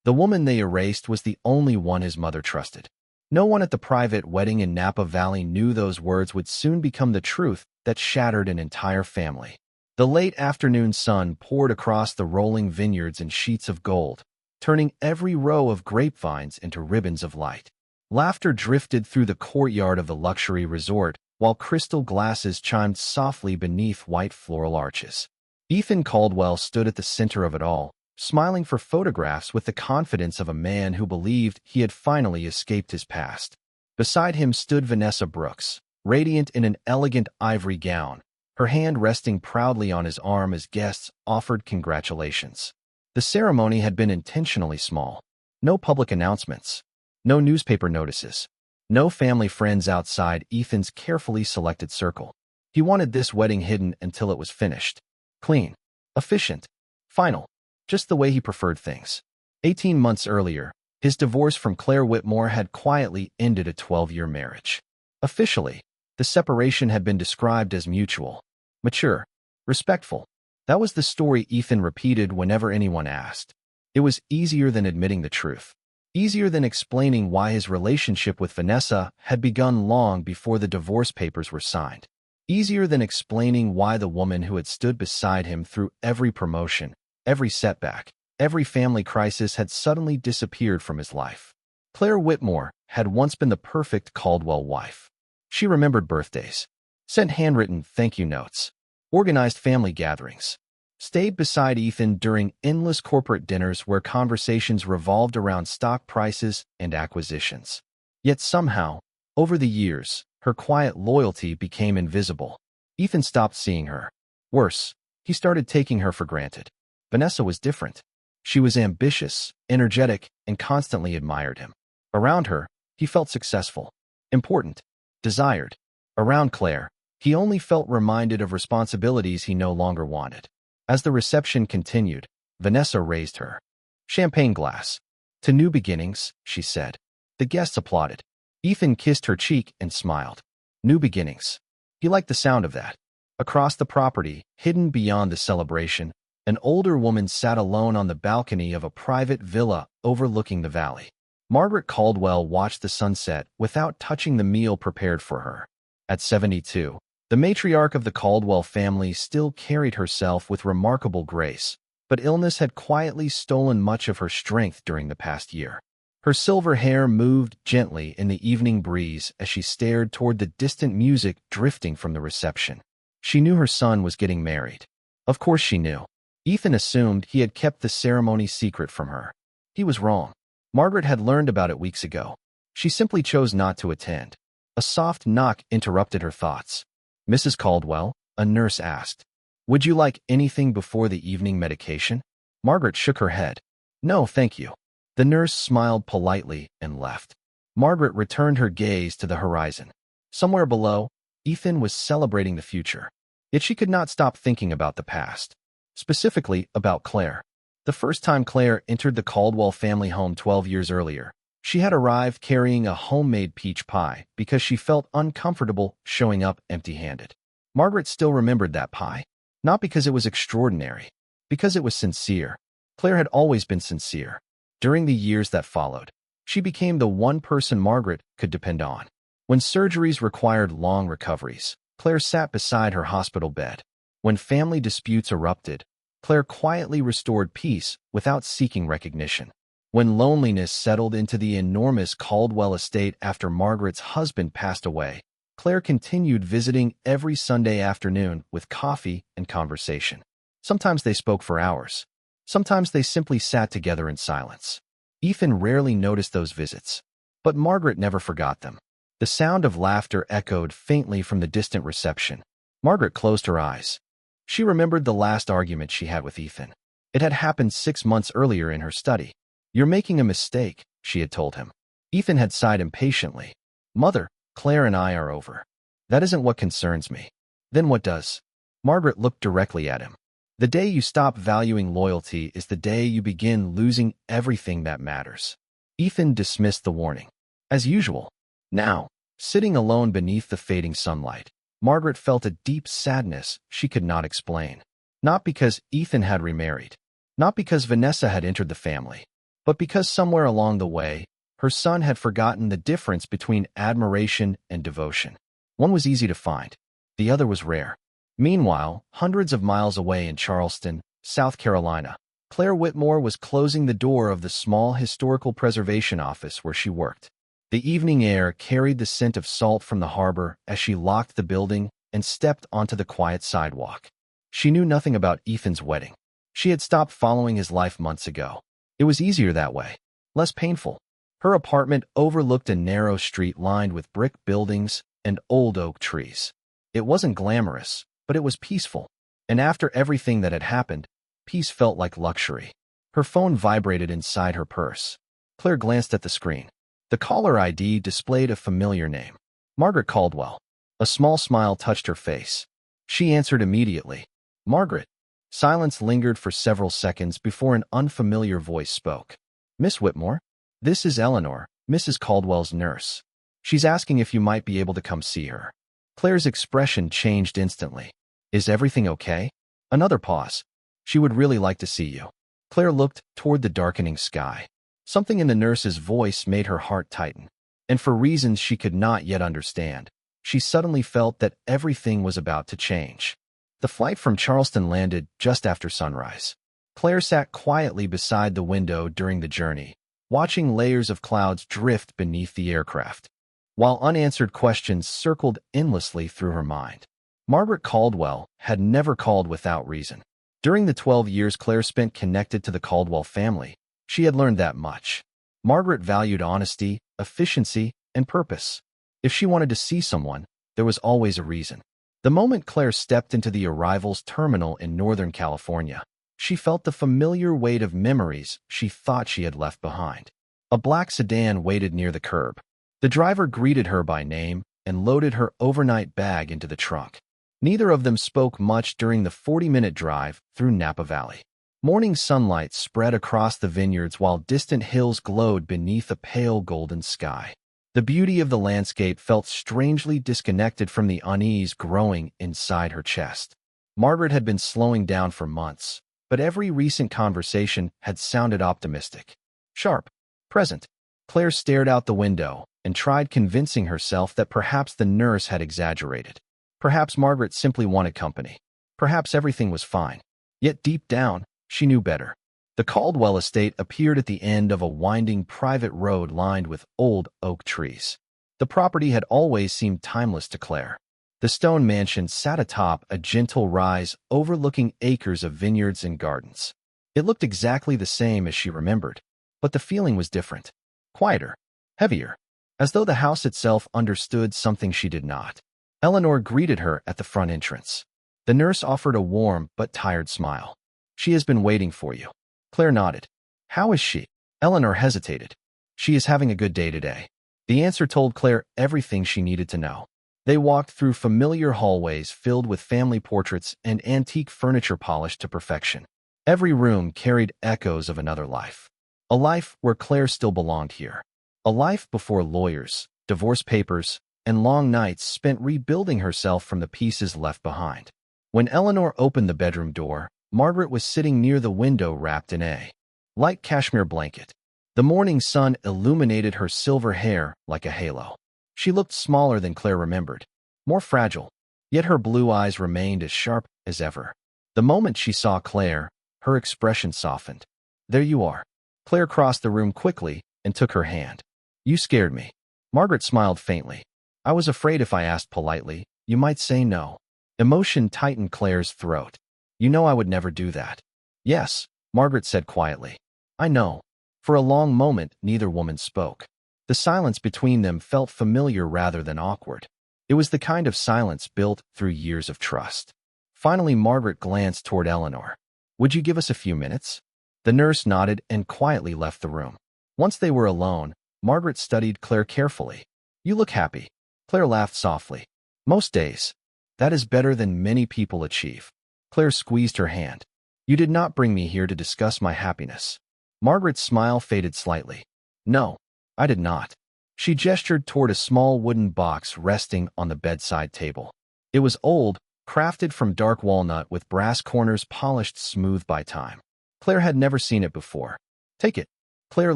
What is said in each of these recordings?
The woman they erased was the only one his mother trusted. No one at the private wedding in Napa Valley knew those words would soon become the truth that shattered an entire family. The late afternoon sun poured across the rolling vineyards in sheets of gold, turning every row of grapevines into ribbons of light. Laughter drifted through the courtyard of the luxury resort, while crystal glasses chimed softly beneath white floral arches. Ethan Caldwell stood at the center of it all, smiling for photographs with the confidence of a man who believed he had finally escaped his past. Beside him stood Vanessa Brooks, radiant in an elegant ivory gown, her hand resting proudly on his arm as guests offered congratulations. The ceremony had been intentionally small. No public announcements, no newspaper notices, no family friends outside Ethan's carefully selected circle. He wanted this wedding hidden until it was finished. Clean, efficient, final, just the way he preferred things. 18 months earlier, his divorce from Claire Whitmore had quietly ended a 12-year marriage. Officially, the separation had been described as mutual, mature, respectful. That was the story Ethan repeated whenever anyone asked. It was easier than admitting the truth. Easier than explaining why his relationship with Vanessa had begun long before the divorce papers were signed. Easier than explaining why the woman who had stood beside him through every promotion, every setback, every family crisis had suddenly disappeared from his life. Claire Whitmore had once been the perfect Caldwell wife. She remembered birthdays, sent handwritten thank you notes, organized family gatherings, stayed beside Ethan during endless corporate dinners where conversations revolved around stock prices and acquisitions. Yet somehow, over the years, her quiet loyalty became invisible. Ethan stopped seeing her. Worse, he started taking her for granted. Vanessa was different. She was ambitious, energetic, and constantly admired him. Around her, he felt successful, important, desired. Around Claire, he only felt reminded of responsibilities he no longer wanted. As the reception continued, Vanessa raised her champagne glass. "To new beginnings," she said. The guests applauded. Ethan kissed her cheek and smiled. New beginnings. He liked the sound of that. Across the property, hidden beyond the celebration, an older woman sat alone on the balcony of a private villa overlooking the valley. Margaret Caldwell watched the sunset without touching the meal prepared for her. At 72, the matriarch of the Caldwell family still carried herself with remarkable grace, but illness had quietly stolen much of her strength during the past year. Her silver hair moved gently in the evening breeze as she stared toward the distant music drifting from the reception. She knew her son was getting married. Of course she knew. Ethan assumed he had kept the ceremony secret from her. He was wrong. Margaret had learned about it weeks ago. She simply chose not to attend. A soft knock interrupted her thoughts. "Mrs. Caldwell," a nurse asked. "Would you like anything before the evening medication?" Margaret shook her head. "No, thank you." The nurse smiled politely and left. Margaret returned her gaze to the horizon. Somewhere below, Ethan was celebrating the future. Yet she could not stop thinking about the past. Specifically about Claire. The first time Claire entered the Caldwell family home 12 years earlier, she had arrived carrying a homemade peach pie because she felt uncomfortable showing up empty-handed. Margaret still remembered that pie. Not because it was extraordinary, because it was sincere. Claire had always been sincere. During the years that followed, she became the one person Margaret could depend on. When surgeries required long recoveries, Claire sat beside her hospital bed. When family disputes erupted, Claire quietly restored peace without seeking recognition. When loneliness settled into the enormous Caldwell estate after Margaret's husband passed away, Claire continued visiting every Sunday afternoon with coffee and conversation. Sometimes they spoke for hours. Sometimes they simply sat together in silence. Ethan rarely noticed those visits, but Margaret never forgot them. The sound of laughter echoed faintly from the distant reception. Margaret closed her eyes. She remembered the last argument she had with Ethan. It had happened 6 months earlier in her study. "You're making a mistake," she had told him. Ethan had sighed impatiently. "Mother, Claire and I are over. That isn't what concerns me." "Then what does?" Margaret looked directly at him. "The day you stop valuing loyalty is the day you begin losing everything that matters." Ethan dismissed the warning. As usual. Now, sitting alone beneath the fading sunlight, Margaret felt a deep sadness she could not explain. Not because Ethan had remarried. Not because Vanessa had entered the family. But because somewhere along the way, her son had forgotten the difference between admiration and devotion. One was easy to find, the other was rare. Meanwhile, hundreds of miles away in Charleston, South Carolina, Claire Whitmore was closing the door of the small historical preservation office where she worked. The evening air carried the scent of salt from the harbor as she locked the building and stepped onto the quiet sidewalk. She knew nothing about Ethan's wedding. She had stopped following his life months ago. It was easier that way, less painful. Her apartment overlooked a narrow street lined with brick buildings and old oak trees. It wasn't glamorous, but it was peaceful. And after everything that had happened, peace felt like luxury. Her phone vibrated inside her purse. Claire glanced at the screen. The caller ID displayed a familiar name. Margaret Caldwell. A small smile touched her face. She answered immediately. Margaret. Silence lingered for several seconds before an unfamiliar voice spoke. Miss Whitmore? This is Eleanor, Mrs. Caldwell's nurse. She's asking if you might be able to come see her. Claire's expression changed instantly. Is everything okay? Another pause. She would really like to see you. Claire looked toward the darkening sky. Something in the nurse's voice made her heart tighten. And for reasons she could not yet understand, she suddenly felt that everything was about to change. The flight from Charleston landed just after sunrise. Claire sat quietly beside the window during the journey, watching layers of clouds drift beneath the aircraft, while unanswered questions circled endlessly through her mind. Margaret Caldwell had never called without reason. During the 12 years Claire spent connected to the Caldwell family, she had learned that much. Margaret valued honesty, efficiency, and purpose. If she wanted to see someone, there was always a reason. The moment Claire stepped into the arrivals terminal in Northern California, she felt the familiar weight of memories she thought she had left behind. A black sedan waited near the curb. The driver greeted her by name and loaded her overnight bag into the trunk. Neither of them spoke much during the 40-minute drive through Napa Valley. Morning sunlight spread across the vineyards while distant hills glowed beneath a pale golden sky. The beauty of the landscape felt strangely disconnected from the unease growing inside her chest. Margaret had been slowing down for months, but every recent conversation had sounded optimistic. Sharp. Present. Claire stared out the window and tried convincing herself that perhaps the nurse had exaggerated. Perhaps Margaret simply wanted company. Perhaps everything was fine. Yet deep down, she knew better. The Caldwell estate appeared at the end of a winding private road lined with old oak trees. The property had always seemed timeless to Claire. The stone mansion sat atop a gentle rise overlooking acres of vineyards and gardens. It looked exactly the same as she remembered, but the feeling was different. Quieter. Heavier. As though the house itself understood something she did not. Eleanor greeted her at the front entrance. The nurse offered a warm but tired smile. She has been waiting for you. Claire nodded. How is she? Eleanor hesitated. She is having a good day today. The answer told Claire everything she needed to know. They walked through familiar hallways filled with family portraits and antique furniture polished to perfection. Every room carried echoes of another life. A life where Claire still belonged here. A life before lawyers, divorce papers, and long nights spent rebuilding herself from the pieces left behind. When Eleanor opened the bedroom door, Margaret was sitting near the window wrapped in a light cashmere blanket. The morning sun illuminated her silver hair like a halo. She looked smaller than Claire remembered, more fragile, yet her blue eyes remained as sharp as ever. The moment she saw Claire, her expression softened. There you are. Claire crossed the room quickly and took her hand. You scared me. Margaret smiled faintly. I was afraid if I asked politely, you might say no. Emotion tightened Claire's throat. You know I would never do that. Yes, Margaret said quietly. I know. For a long moment, neither woman spoke. The silence between them felt familiar rather than awkward. It was the kind of silence built through years of trust. Finally, Margaret glanced toward Eleanor. Would you give us a few minutes? The nurse nodded and quietly left the room. Once they were alone, Margaret studied Claire carefully. You look happy. Claire laughed softly. Most days. That is better than many people achieve. Claire squeezed her hand. You did not bring me here to discuss my happiness. Margaret's smile faded slightly. No, I did not. She gestured toward a small wooden box resting on the bedside table. It was old, crafted from dark walnut with brass corners polished smooth by time. Claire had never seen it before. Take it. Claire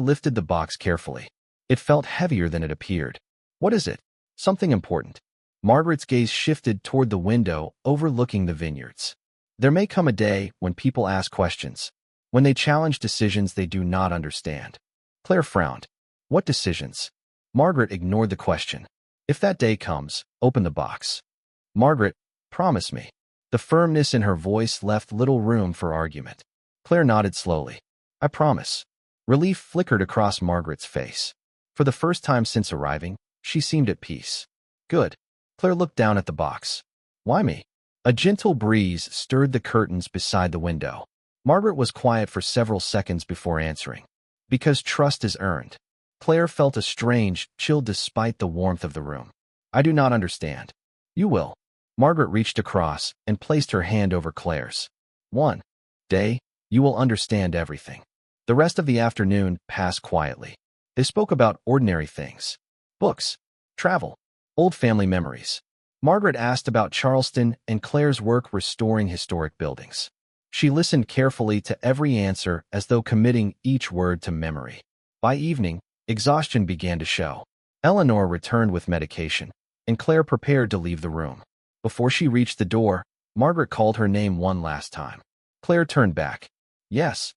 lifted the box carefully. It felt heavier than it appeared. What is it? Something important. Margaret's gaze shifted toward the window overlooking the vineyards. There may come a day when people ask questions, when they challenge decisions they do not understand. Claire frowned. What decisions? Margaret ignored the question. If that day comes, open the box. Margaret, promise me. The firmness in her voice left little room for argument. Claire nodded slowly. I promise. Relief flickered across Margaret's face. For the first time since arriving, she seemed at peace. Good. Claire looked down at the box. Why me? A gentle breeze stirred the curtains beside the window. Margaret was quiet for several seconds before answering. Because trust is earned. Claire felt a strange chill despite the warmth of the room. I do not understand. You will. Margaret reached across and placed her hand over Claire's. One day, you will understand everything. The rest of the afternoon passed quietly. They spoke about ordinary things. Books, travel, old family memories. Margaret asked about Charleston and Claire's work restoring historic buildings. She listened carefully to every answer as though committing each word to memory. By evening, exhaustion began to show. Eleanor returned with medication, and Claire prepared to leave the room. Before she reached the door, Margaret called her name one last time. Claire turned back. Yes.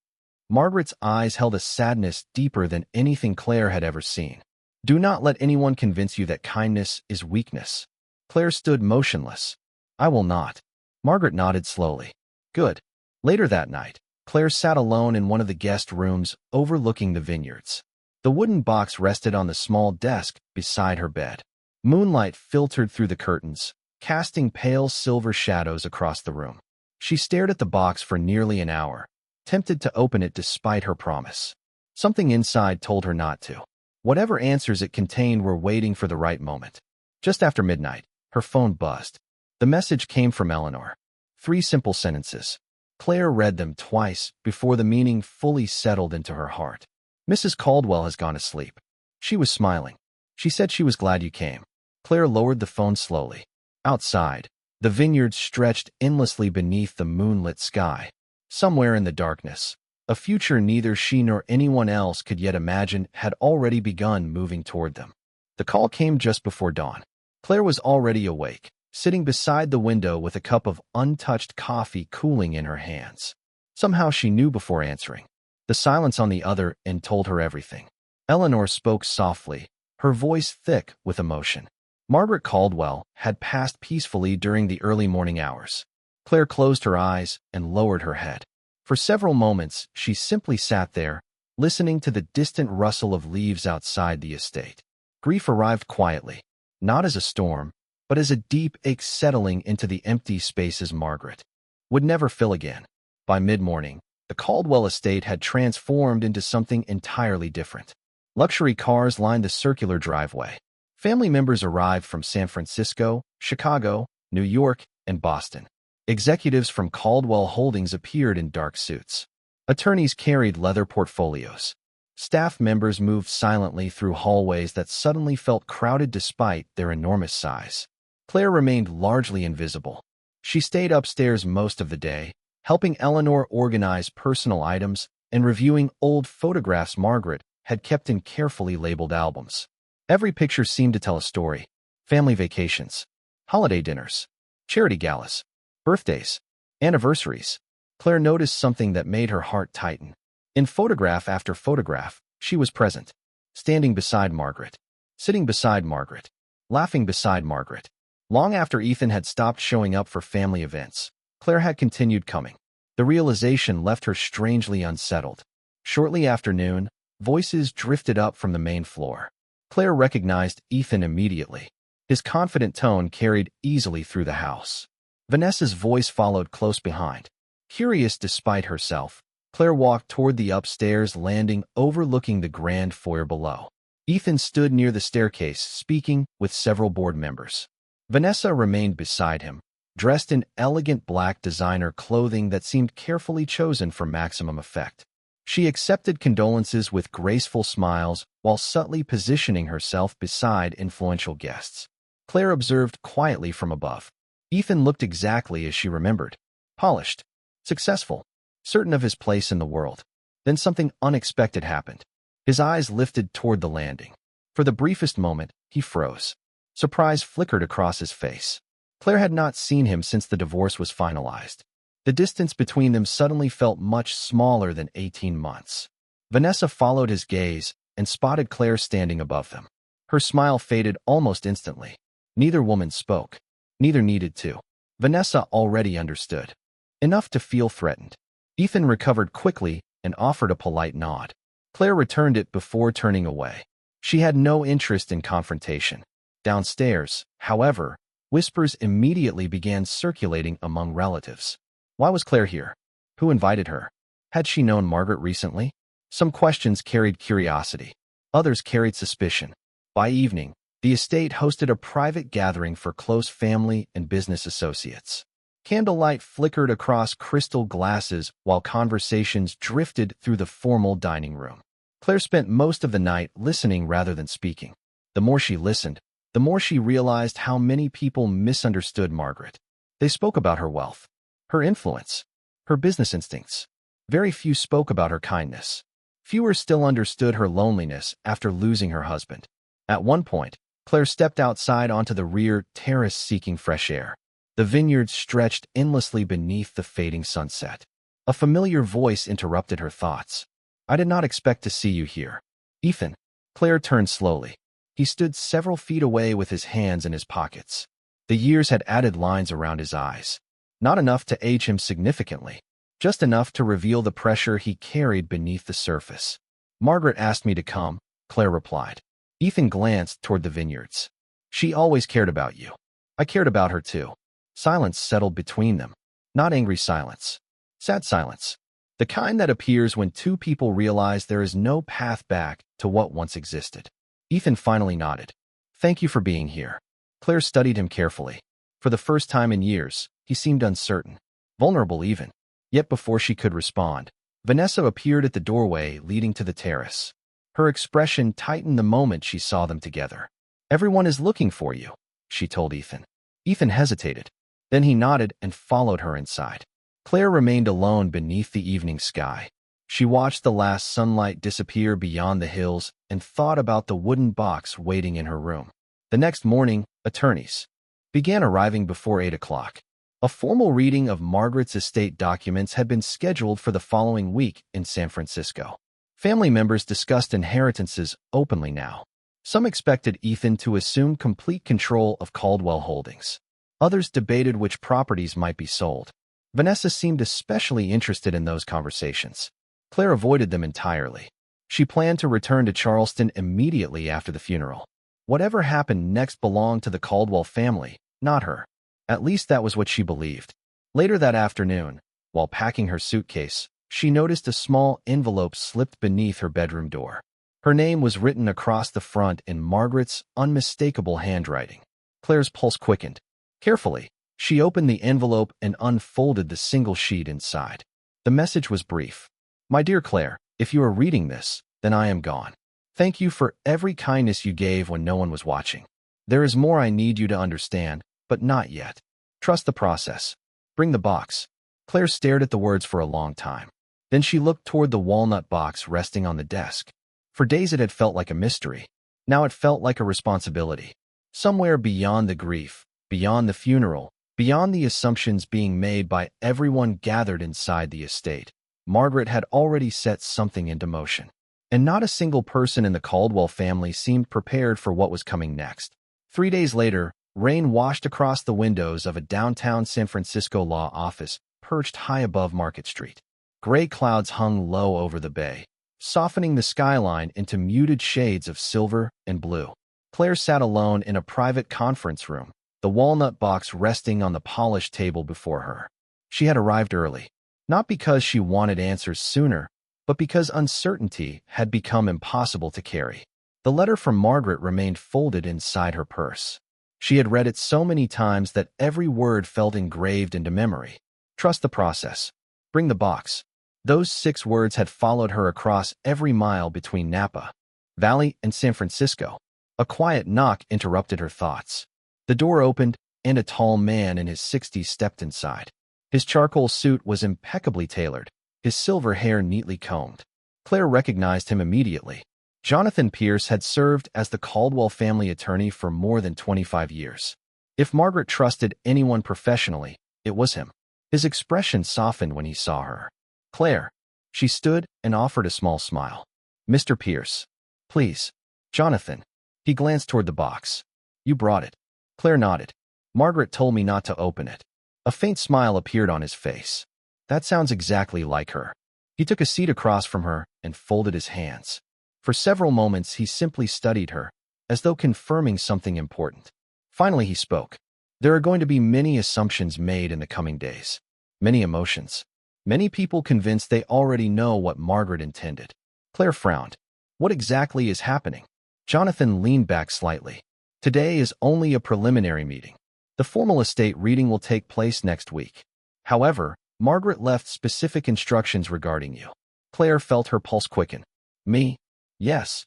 Margaret's eyes held a sadness deeper than anything Claire had ever seen. Do not let anyone convince you that kindness is weakness. Claire stood motionless. I will not. Margaret nodded slowly. Good. Later that night, Claire sat alone in one of the guest rooms overlooking the vineyards. The wooden box rested on the small desk beside her bed. Moonlight filtered through the curtains, casting pale silver shadows across the room. She stared at the box for nearly an hour, tempted to open it despite her promise. Something inside told her not to. Whatever answers it contained were waiting for the right moment. Just after midnight, her phone buzzed. The message came from Eleanor. 3 simple sentences. Claire read them twice before the meaning fully settled into her heart. Mrs. Caldwell has gone to sleep. She was smiling. She said she was glad you came. Claire lowered the phone slowly. Outside, the vineyards stretched endlessly beneath the moonlit sky. Somewhere in the darkness, a future neither she nor anyone else could yet imagine had already begun moving toward them. The call came just before dawn. Claire was already awake, sitting beside the window with a cup of untouched coffee cooling in her hands. Somehow she knew before answering. The silence on the other end told her everything. Eleanor spoke softly, her voice thick with emotion. Margaret Caldwell had passed peacefully during the early morning hours. Claire closed her eyes and lowered her head. For several moments, she simply sat there, listening to the distant rustle of leaves outside the estate. Grief arrived quietly, not as a storm, but as a deep ache settling into the empty spaces Margaret would never fill again. By mid-morning, the Caldwell estate had transformed into something entirely different. Luxury cars lined the circular driveway. Family members arrived from San Francisco, Chicago, New York, and Boston. Executives from Caldwell Holdings appeared in dark suits. Attorneys carried leather portfolios. Staff members moved silently through hallways that suddenly felt crowded despite their enormous size. Claire remained largely invisible. She stayed upstairs most of the day, helping Eleanor organize personal items and reviewing old photographs Margaret had kept in carefully labeled albums. Every picture seemed to tell a story. Family vacations, holiday dinners, charity galas, birthdays, anniversaries. Claire noticed something that made her heart tighten. In photograph after photograph, she was present, standing beside Margaret, sitting beside Margaret, laughing beside Margaret. Long after Ethan had stopped showing up for family events, Claire had continued coming. The realization left her strangely unsettled. Shortly after noon, voices drifted up from the main floor. Claire recognized Ethan immediately. His confident tone carried easily through the house. Vanessa's voice followed close behind. Curious despite herself, Claire walked toward the upstairs landing overlooking the grand foyer below. Ethan stood near the staircase speaking with several board members. Vanessa remained beside him, dressed in elegant black designer clothing that seemed carefully chosen for maximum effect. She accepted condolences with graceful smiles while subtly positioning herself beside influential guests. Claire observed quietly from above. Ethan looked exactly as she remembered. Polished, successful, certain of his place in the world. Then something unexpected happened. His eyes lifted toward the landing. For the briefest moment, he froze. Surprise flickered across his face. Claire had not seen him since the divorce was finalized. The distance between them suddenly felt much smaller than 18 months. Vanessa followed his gaze and spotted Claire standing above them. Her smile faded almost instantly. Neither woman spoke. Neither needed to. Vanessa already understood. Enough to feel threatened. Ethan recovered quickly and offered a polite nod. Claire returned it before turning away. She had no interest in confrontation. Downstairs, however, whispers immediately began circulating among relatives. Why was Claire here? Who invited her? Had she known Margaret recently? Some questions carried curiosity. Others carried suspicion. By evening, the estate hosted a private gathering for close family and business associates. Candlelight flickered across crystal glasses while conversations drifted through the formal dining room. Claire spent most of the night listening rather than speaking. The more she listened, the more she realized how many people misunderstood Margaret. They spoke about her wealth, her influence, her business instincts. Very few spoke about her kindness. Fewer still understood her loneliness after losing her husband. At one point, Claire stepped outside onto the rear terrace seeking fresh air. The vineyard stretched endlessly beneath the fading sunset. A familiar voice interrupted her thoughts. I did not expect to see you here. Ethan. Claire turned slowly. He stood several feet away with his hands in his pockets. The years had added lines around his eyes. Not enough to age him significantly, just enough to reveal the pressure he carried beneath the surface. Margaret asked me to come, Claire replied. Ethan glanced toward the vineyards. She always cared about you. I cared about her too. Silence settled between them. Not angry silence. Sad silence. The kind that appears when two people realize there is no path back to what once existed. Ethan finally nodded. Thank you for being here. Claire studied him carefully. For the first time in years, he seemed uncertain. Vulnerable even. Yet before she could respond, Vanessa appeared at the doorway leading to the terrace. Her expression tightened the moment she saw them together. Everyone is looking for you, she told Ethan. Ethan hesitated. Then he nodded and followed her inside. Claire remained alone beneath the evening sky. She watched the last sunlight disappear beyond the hills and thought about the wooden box waiting in her room. The next morning, attorneys began arriving before 8 o'clock. A formal reading of Margaret's estate documents had been scheduled for the following week in San Francisco. Family members discussed inheritances openly now. Some expected Ethan to assume complete control of Caldwell Holdings. Others debated which properties might be sold. Vanessa seemed especially interested in those conversations. Claire avoided them entirely. She planned to return to Charleston immediately after the funeral. Whatever happened next belonged to the Caldwell family, not her. At least that was what she believed. Later that afternoon, while packing her suitcase, she noticed a small envelope slipped beneath her bedroom door. Her name was written across the front in Margaret's unmistakable handwriting. Claire's pulse quickened. Carefully, she opened the envelope and unfolded the single sheet inside. The message was brief. My dear Claire, if you are reading this, then I am gone. Thank you for every kindness you gave when no one was watching. There is more I need you to understand, but not yet. Trust the process. Bring the box. Claire stared at the words for a long time. Then she looked toward the walnut box resting on the desk. For days it had felt like a mystery. Now it felt like a responsibility. Somewhere beyond the grief, beyond the funeral, beyond the assumptions being made by everyone gathered inside the estate, Margaret had already set something into motion. And not a single person in the Caldwell family seemed prepared for what was coming next. 3 days later, rain washed across the windows of a downtown San Francisco law office perched high above Market Street. Gray clouds hung low over the bay, softening the skyline into muted shades of silver and blue. Claire sat alone in a private conference room, the walnut box resting on the polished table before her. She had arrived early, not because she wanted answers sooner, but because uncertainty had become impossible to carry. The letter from Margaret remained folded inside her purse. She had read it so many times that every word felt engraved into memory. Trust the process. Bring the box. Those 6 words had followed her across every mile between Napa Valley and San Francisco. A quiet knock interrupted her thoughts. The door opened, and a tall man in his 60s stepped inside. His charcoal suit was impeccably tailored, his silver hair neatly combed. Claire recognized him immediately. Jonathan Pierce had served as the Caldwell family attorney for more than 25 years. If Margaret trusted anyone professionally, it was him. His expression softened when he saw her. "Claire." She stood and offered a small smile. "Mr. Pierce. Please." "Jonathan." He glanced toward the box. "You brought it." Claire nodded. "Margaret told me not to open it." A faint smile appeared on his face. "That sounds exactly like her." He took a seat across from her and folded his hands. For several moments he simply studied her, as though confirming something important. Finally he spoke. "There are going to be many assumptions made in the coming days. Many emotions. Many people convinced they already know what Margaret intended." Claire frowned. "What exactly is happening?" Jonathan leaned back slightly. "Today is only a preliminary meeting. The formal estate reading will take place next week. However, Margaret left specific instructions regarding you." Claire felt her pulse quicken. "Me?" "Yes."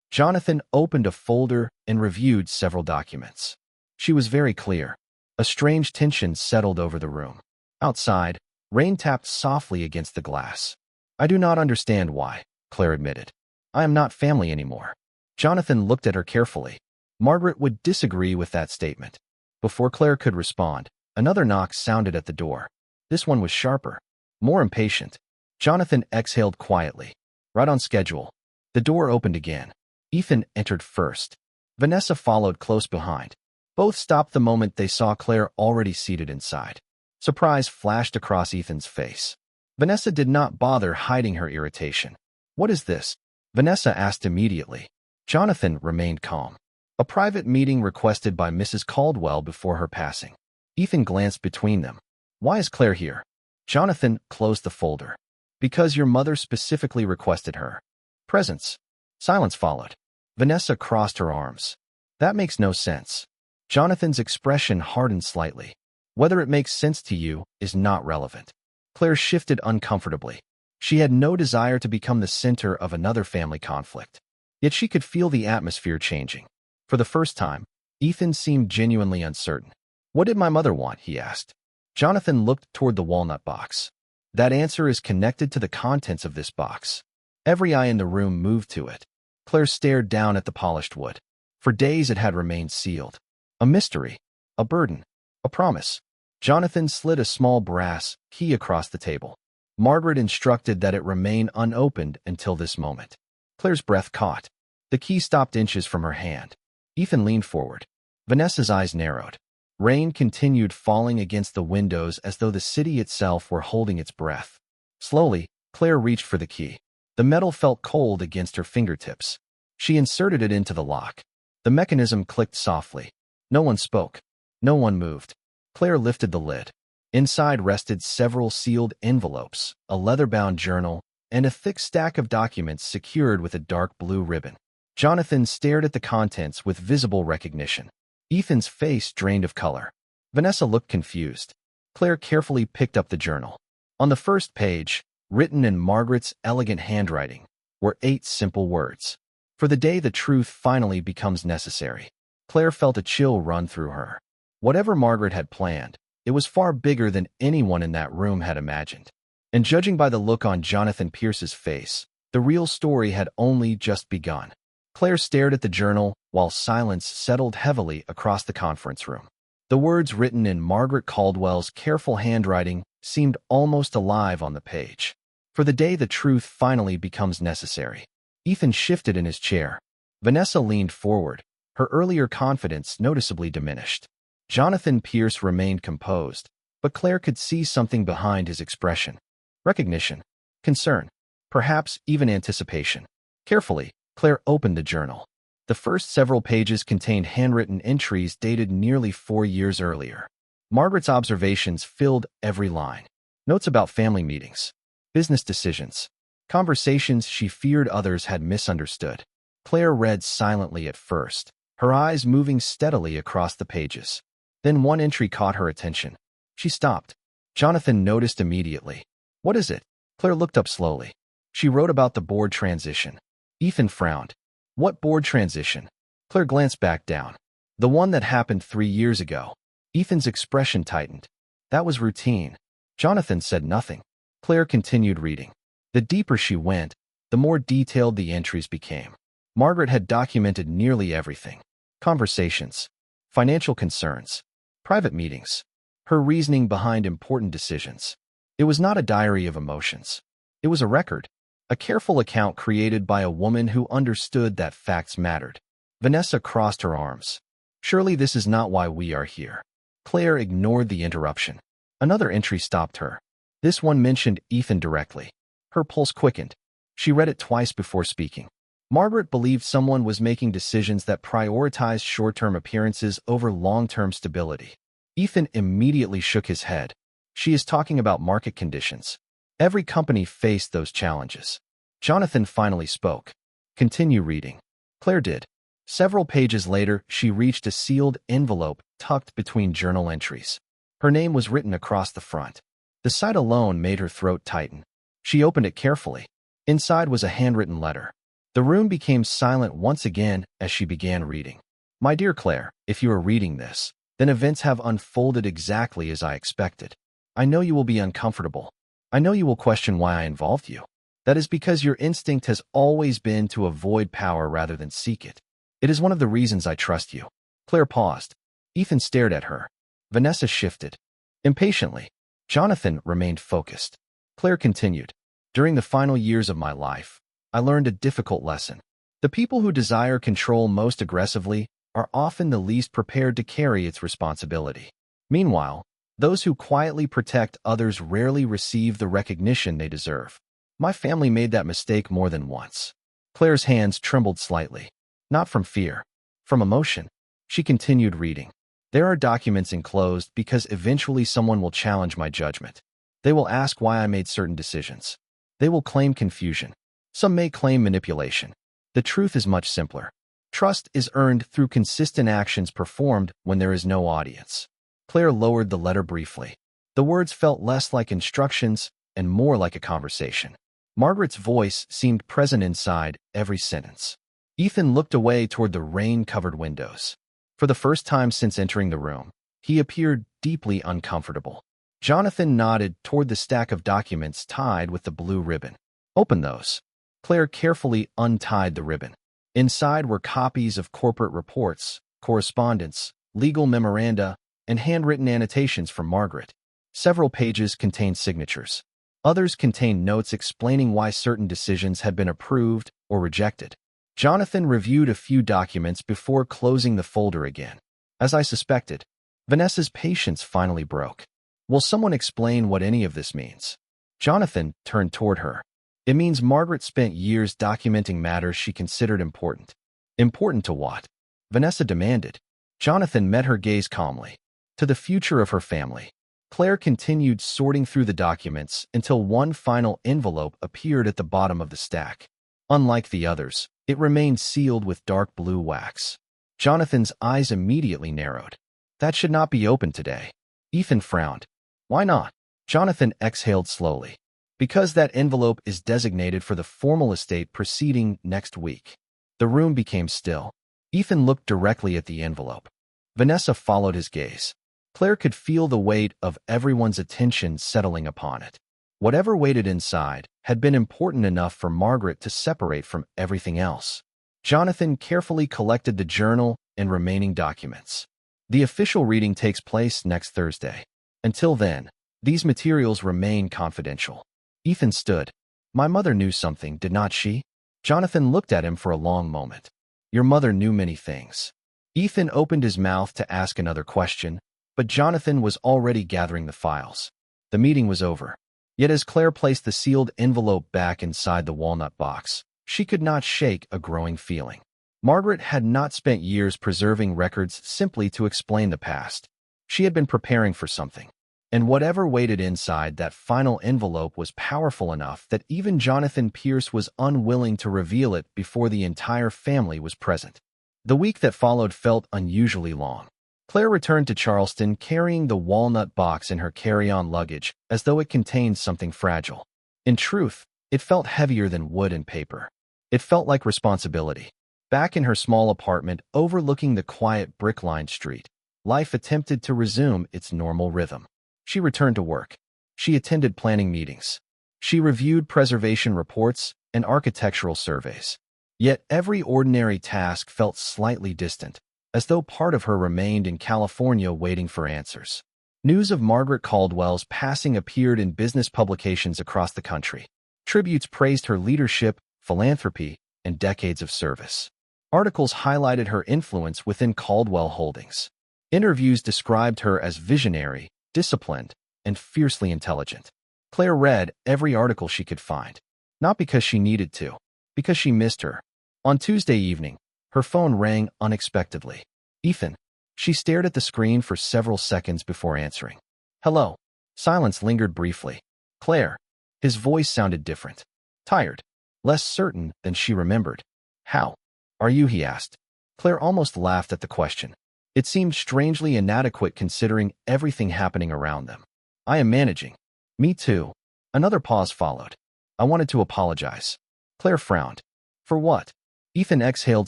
Jonathan opened a folder and reviewed several documents. She was very clear. A strange tension settled over the room. Outside, rain tapped softly against the glass. "I do not understand why," Claire admitted. "I am not family anymore." Jonathan looked at her carefully. Margaret would disagree with that statement. Before Claire could respond, another knock sounded at the door. This one was sharper, more impatient. Jonathan exhaled quietly. Right on schedule. The door opened again. Ethan entered first. Vanessa followed close behind. Both stopped the moment they saw Claire already seated inside. Surprise flashed across Ethan's face. Vanessa did not bother hiding her irritation. "What is this?" Vanessa asked immediately. Jonathan remained calm. "A private meeting requested by Mrs. Caldwell before her passing." Ethan glanced between them. "Why is Claire here?" Jonathan closed the folder. "Because your mother specifically requested her presence." Silence followed. Vanessa crossed her arms. "That makes no sense." Jonathan's expression hardened slightly. "Whether it makes sense to you is not relevant." Claire shifted uncomfortably. She had no desire to become the center of another family conflict. Yet she could feel the atmosphere changing. For the first time, Ethan seemed genuinely uncertain. "What did my mother want?" he asked. Jonathan looked toward the walnut box. "That answer is connected to the contents of this box." Every eye in the room moved to it. Claire stared down at the polished wood. For days it had remained sealed. A mystery, a burden, a promise. Jonathan slid a small brass key across the table. Margaret instructed that it remain unopened until this moment. Claire's breath caught. The key stopped inches from her hand. Ethan leaned forward. Vanessa's eyes narrowed. Rain continued falling against the windows as though the city itself were holding its breath. Slowly, Claire reached for the key. The metal felt cold against her fingertips. She inserted it into the lock. The mechanism clicked softly. No one spoke. No one moved. Claire lifted the lid. Inside rested several sealed envelopes, a leather-bound journal, and a thick stack of documents secured with a dark blue ribbon. Jonathan stared at the contents with visible recognition. Ethan's face drained of color. Vanessa looked confused. Claire carefully picked up the journal. On the first page, written in Margaret's elegant handwriting, were 8 simple words. "For the day the truth finally becomes necessary." Claire felt a chill run through her. Whatever Margaret had planned, it was far bigger than anyone in that room had imagined. And judging by the look on Jonathan Pierce's face, the real story had only just begun. Claire stared at the journal while silence settled heavily across the conference room. The words written in Margaret Caldwell's careful handwriting seemed almost alive on the page. "For the day the truth finally becomes necessary." Ethan shifted in his chair. Vanessa leaned forward, her earlier confidence noticeably diminished. Jonathan Pierce remained composed, but Claire could see something behind his expression. Recognition, concern, perhaps even anticipation. Carefully, Claire opened the journal. The first several pages contained handwritten entries dated nearly 4 years earlier. Margaret's observations filled every line. Notes about family meetings, business decisions, conversations she feared others had misunderstood. Claire read silently at first, her eyes moving steadily across the pages. Then one entry caught her attention. She stopped. Jonathan noticed immediately. "What is it?" Claire looked up slowly. She wrote about the board transition. Ethan frowned. "What board transition?" Claire glanced back down. "The one that happened 3 years ago." Ethan's expression tightened. "That was routine." Jonathan said nothing. Claire continued reading. The deeper she went, the more detailed the entries became. Margaret had documented nearly everything: conversations, financial concerns, private meetings, her reasoning behind important decisions. It was not a diary of emotions. It was a record, a careful account created by a woman who understood that facts mattered. Vanessa crossed her arms. Surely this is not why we are here. Claire ignored the interruption. Another entry stopped her. This one mentioned Ethan directly. Her pulse quickened. She read it twice before speaking. Margaret believed someone was making decisions that prioritized short-term appearances over long-term stability. Ethan immediately shook his head. She is talking about market conditions. Every company faced those challenges. Jonathan finally spoke. Continue reading. Claire did. Several pages later, she reached a sealed envelope tucked between journal entries. Her name was written across the front. The sight alone made her throat tighten. She opened it carefully. Inside was a handwritten letter. The room became silent once again as she began reading. My dear Claire, if you are reading this, then events have unfolded exactly as I expected. I know you will be uncomfortable. I know you will question why I involved you. That is because your instinct has always been to avoid power rather than seek it. It is one of the reasons I trust you. Claire paused. Ethan stared at her. Vanessa shifted. Impatiently. Jonathan remained focused. Claire continued. During the final years of my life, I learned a difficult lesson. The people who desire control most aggressively are often the least prepared to carry its responsibility. Meanwhile, those who quietly protect others rarely receive the recognition they deserve. My family made that mistake more than once. Claire's hands trembled slightly. Not from fear, from emotion. She continued reading. There are documents enclosed because eventually someone will challenge my judgment. They will ask why I made certain decisions. They will claim confusion. Some may claim manipulation. The truth is much simpler. Trust is earned through consistent actions performed when there is no audience. Claire lowered the letter briefly. The words felt less like instructions and more like a conversation. Margaret's voice seemed present inside every sentence. Ethan looked away toward the rain-covered windows. For the first time since entering the room, he appeared deeply uncomfortable. Jonathan nodded toward the stack of documents tied with the blue ribbon. Open those. Claire carefully untied the ribbon. Inside were copies of corporate reports, correspondence, legal memoranda, and handwritten annotations from Margaret. Several pages contained signatures. Others contained notes explaining why certain decisions had been approved or rejected. Jonathan reviewed a few documents before closing the folder again. As I suspected, Vanessa's patience finally broke. Will someone explain what any of this means? Jonathan turned toward her. It means Margaret spent years documenting matters she considered important. Important to what? Vanessa demanded. Jonathan met her gaze calmly. To the future of her family. Claire continued sorting through the documents until one final envelope appeared at the bottom of the stack. Unlike the others, it remained sealed with dark blue wax. Jonathan's eyes immediately narrowed. That should not be opened today. Ethan frowned. Why not? Jonathan exhaled slowly. Because that envelope is designated for the formal estate proceeding next week. The room became still. Ethan looked directly at the envelope. Vanessa followed his gaze. Claire could feel the weight of everyone's attention settling upon it. Whatever waited inside had been important enough for Margaret to separate from everything else. Jonathan carefully collected the journal and remaining documents. The official reading takes place next Thursday. Until then, these materials remain confidential. Ethan stood. My mother knew something, did not she? Jonathan looked at him for a long moment. Your mother knew many things. Ethan opened his mouth to ask another question, but Jonathan was already gathering the files. The meeting was over. Yet as Claire placed the sealed envelope back inside the walnut box, she could not shake a growing feeling. Margaret had not spent years preserving records simply to explain the past. She had been preparing for something. And whatever waited inside that final envelope was powerful enough that even Jonathan Pierce was unwilling to reveal it before the entire family was present. The week that followed felt unusually long. Claire returned to Charleston carrying the walnut box in her carry-on luggage as though it contained something fragile. In truth, it felt heavier than wood and paper. It felt like responsibility. Back in her small apartment overlooking the quiet brick-lined street, life attempted to resume its normal rhythm. She returned to work. She attended planning meetings. She reviewed preservation reports and architectural surveys. Yet every ordinary task felt slightly distant, as though part of her remained in California waiting for answers. News of Margaret Caldwell's passing appeared in business publications across the country. Tributes praised her leadership, philanthropy, and decades of service. Articles highlighted her influence within Caldwell Holdings. Interviews described her as visionary, disciplined, and fiercely intelligent. Claire read every article she could find, not because she needed to, because she missed her. On Tuesday evening, her phone rang unexpectedly. Ethan. She stared at the screen for several seconds before answering. Hello. Silence lingered briefly. Claire. His voice sounded different. Tired. Less certain than she remembered. How are you? He asked. Claire almost laughed at the question. It seemed strangely inadequate considering everything happening around them. I am managing. Me too. Another pause followed. I wanted to apologize. Claire frowned. For what? Ethan exhaled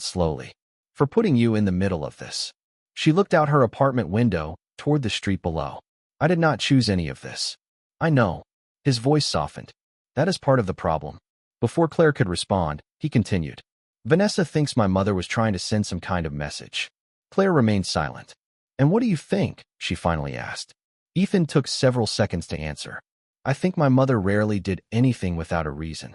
slowly. For putting you in the middle of this. She looked out her apartment window, toward the street below. I did not choose any of this. I know. His voice softened. That is part of the problem. Before Claire could respond, he continued. Vanessa thinks my mother was trying to send some kind of message. Claire remained silent. And what do you think? She finally asked. Ethan took several seconds to answer. I think my mother rarely did anything without a reason.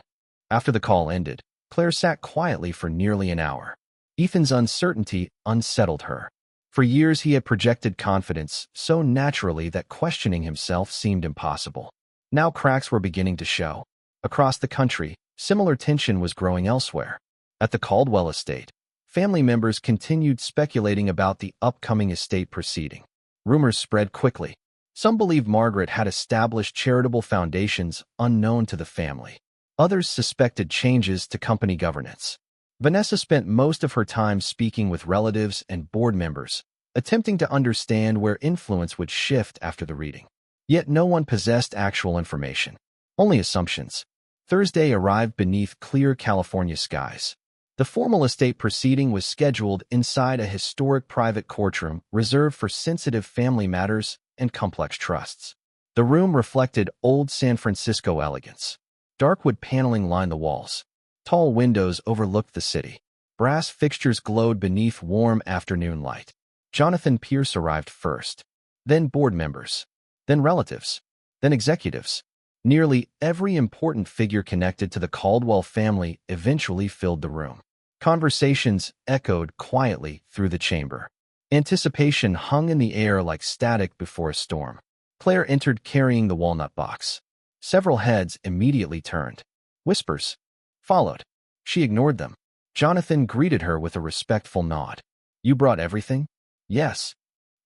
After the call ended, Claire sat quietly for nearly an hour. Ethan's uncertainty unsettled her. For years he had projected confidence so naturally that questioning himself seemed impossible. Now cracks were beginning to show. Across the country, similar tension was growing elsewhere. At the Caldwell estate, family members continued speculating about the upcoming estate proceeding. Rumors spread quickly. Some believed Margaret had established charitable foundations unknown to the family. Others suspected changes to company governance. Vanessa spent most of her time speaking with relatives and board members, attempting to understand where influence would shift after the reading. Yet no one possessed actual information. Only assumptions. Thursday arrived beneath clear California skies. The formal estate proceeding was scheduled inside a historic private courtroom reserved for sensitive family matters and complex trusts. The room reflected old San Francisco elegance. Dark wood paneling lined the walls. Tall windows overlooked the city. Brass fixtures glowed beneath warm afternoon light. Jonathan Pierce arrived first. Then board members. Then relatives. Then executives. Nearly every important figure connected to the Caldwell family eventually filled the room. Conversations echoed quietly through the chamber. Anticipation hung in the air like static before a storm. Claire entered carrying the walnut box. Several heads immediately turned. Whispers followed. She ignored them. Jonathan greeted her with a respectful nod. You brought everything? Yes.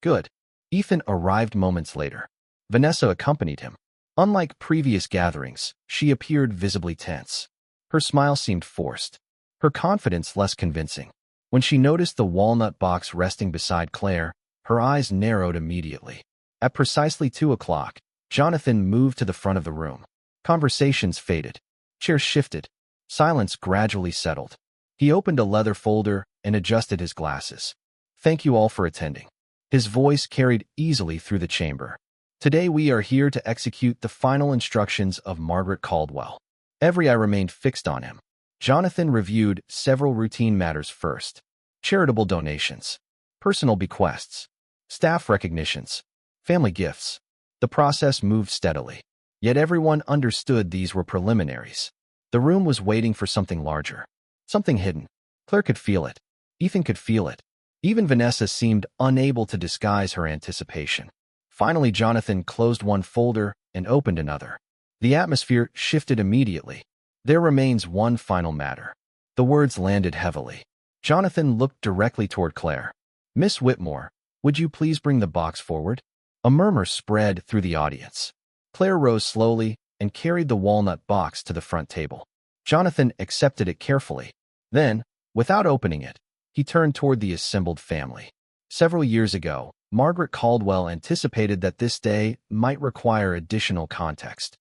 Good. Ethan arrived moments later. Vanessa accompanied him. Unlike previous gatherings, she appeared visibly tense. Her smile seemed forced. Her confidence less convincing. When she noticed the walnut box resting beside Claire, her eyes narrowed immediately. At precisely 2 o'clock, Jonathan moved to the front of the room. Conversations faded. Chairs shifted. Silence gradually settled. He opened a leather folder and adjusted his glasses. Thank you all for attending. His voice carried easily through the chamber. Today we are here to execute the final instructions of Margaret Caldwell. Every eye remained fixed on him. Jonathan reviewed several routine matters first. Charitable donations, personal bequests, staff recognitions, family gifts. The process moved steadily. Yet everyone understood these were preliminaries. The room was waiting for something larger. Something hidden. Claire could feel it. Ethan could feel it. Even Vanessa seemed unable to disguise her anticipation. Finally, Jonathan closed one folder and opened another. The atmosphere shifted immediately. There remains one final matter. The words landed heavily. Jonathan looked directly toward Claire. Miss Whitmore, would you please bring the box forward? A murmur spread through the audience. Claire rose slowly and carried the walnut box to the front table. Jonathan accepted it carefully. Then, without opening it, he turned toward the assembled family. Several years ago, Margaret Caldwell anticipated that this day might require additional context.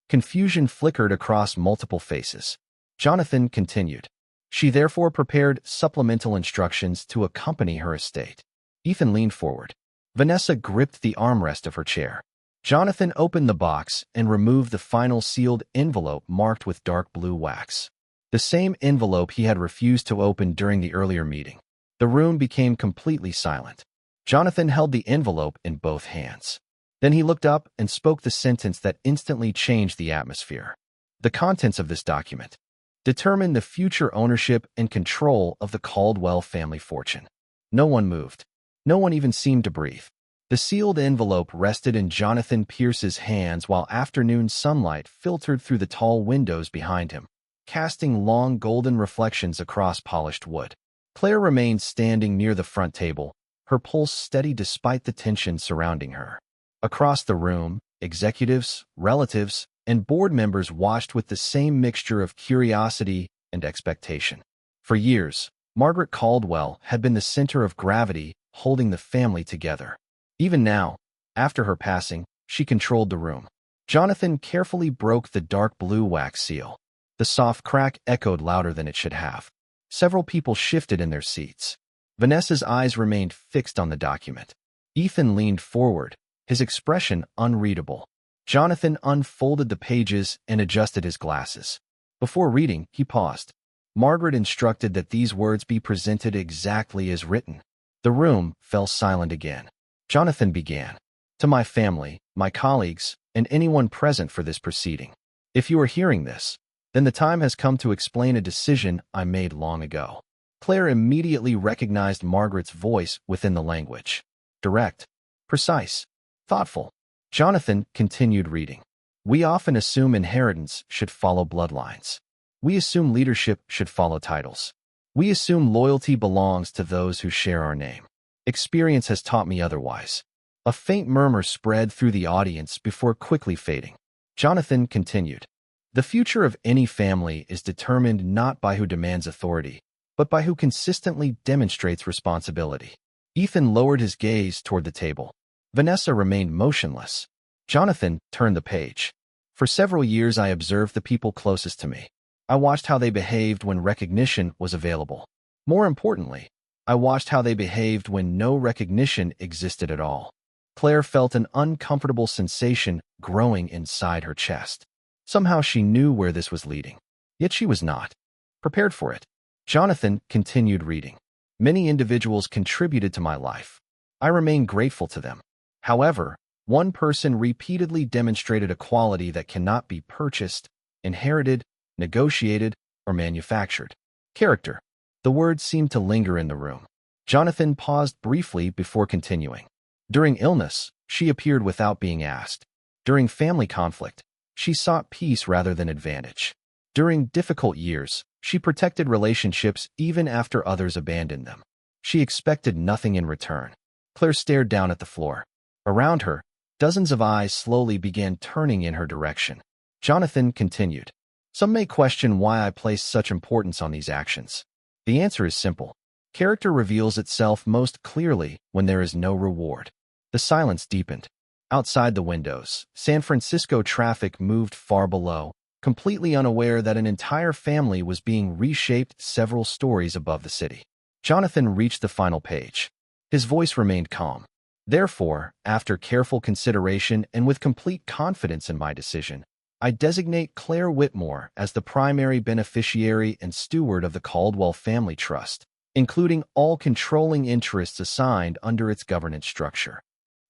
Confusion flickered across multiple faces. Jonathan continued. She therefore prepared supplemental instructions to accompany her estate. Ethan leaned forward. Vanessa gripped the armrest of her chair. Jonathan opened the box and removed the final sealed envelope marked with dark blue wax. The same envelope he had refused to open during the earlier meeting. The room became completely silent. Jonathan held the envelope in both hands. Then he looked up and spoke the sentence that instantly changed the atmosphere. The contents of this document determine the future ownership and control of the Caldwell family fortune. No one moved. No one even seemed to breathe. The sealed envelope rested in Jonathan Pierce's hands while afternoon sunlight filtered through the tall windows behind him, casting long golden reflections across polished wood. Claire remained standing near the front table, her pulse steady despite the tension surrounding her. Across the room, executives, relatives, and board members watched with the same mixture of curiosity and expectation. For years, Margaret Caldwell had been the center of gravity, holding the family together. Even now, after her passing, she controlled the room. Jonathan carefully broke the dark blue wax seal. The soft crack echoed louder than it should have. Several people shifted in their seats. Vanessa's eyes remained fixed on the document. Ethan leaned forward, his expression unreadable. Jonathan unfolded the pages and adjusted his glasses. Before reading, he paused. Margaret instructed that these words be presented exactly as written. The room fell silent again. Jonathan began. To my family, my colleagues, and anyone present for this proceeding. If you are hearing this, then the time has come to explain a decision I made long ago. Claire immediately recognized Margaret's voice within the language. Direct, precise, thoughtful. Jonathan continued reading. We often assume inheritance should follow bloodlines. We assume leadership should follow titles. We assume loyalty belongs to those who share our name. Experience has taught me otherwise. A faint murmur spread through the audience before quickly fading. Jonathan continued. The future of any family is determined not by who demands authority, but by who consistently demonstrates responsibility. Ethan lowered his gaze toward the table. Vanessa remained motionless. Jonathan turned the page. For several years I observed the people closest to me. I watched how they behaved when recognition was available. More importantly, I watched how they behaved when no recognition existed at all. Claire felt an uncomfortable sensation growing inside her chest. Somehow she knew where this was leading. Yet she was not prepared for it. Jonathan continued reading. Many individuals contributed to my life. I remain grateful to them. However, one person repeatedly demonstrated a quality that cannot be purchased, inherited, negotiated, or manufactured. Character. The words seemed to linger in the room. Jonathan paused briefly before continuing. During illness, she appeared without being asked. During family conflict, she sought peace rather than advantage. During difficult years, she protected relationships even after others abandoned them. She expected nothing in return. Claire stared down at the floor. Around her, dozens of eyes slowly began turning in her direction. Jonathan continued. Some may question why I place such importance on these actions. The answer is simple. Character reveals itself most clearly when there is no reward. The silence deepened. Outside the windows, San Francisco traffic moved far below, completely unaware that an entire family was being reshaped several stories above the city. Jonathan reached the final page. His voice remained calm. Therefore, after careful consideration and with complete confidence in my decision, I designate Claire Whitmore as the primary beneficiary and steward of the Caldwell Family Trust, including all controlling interests assigned under its governance structure.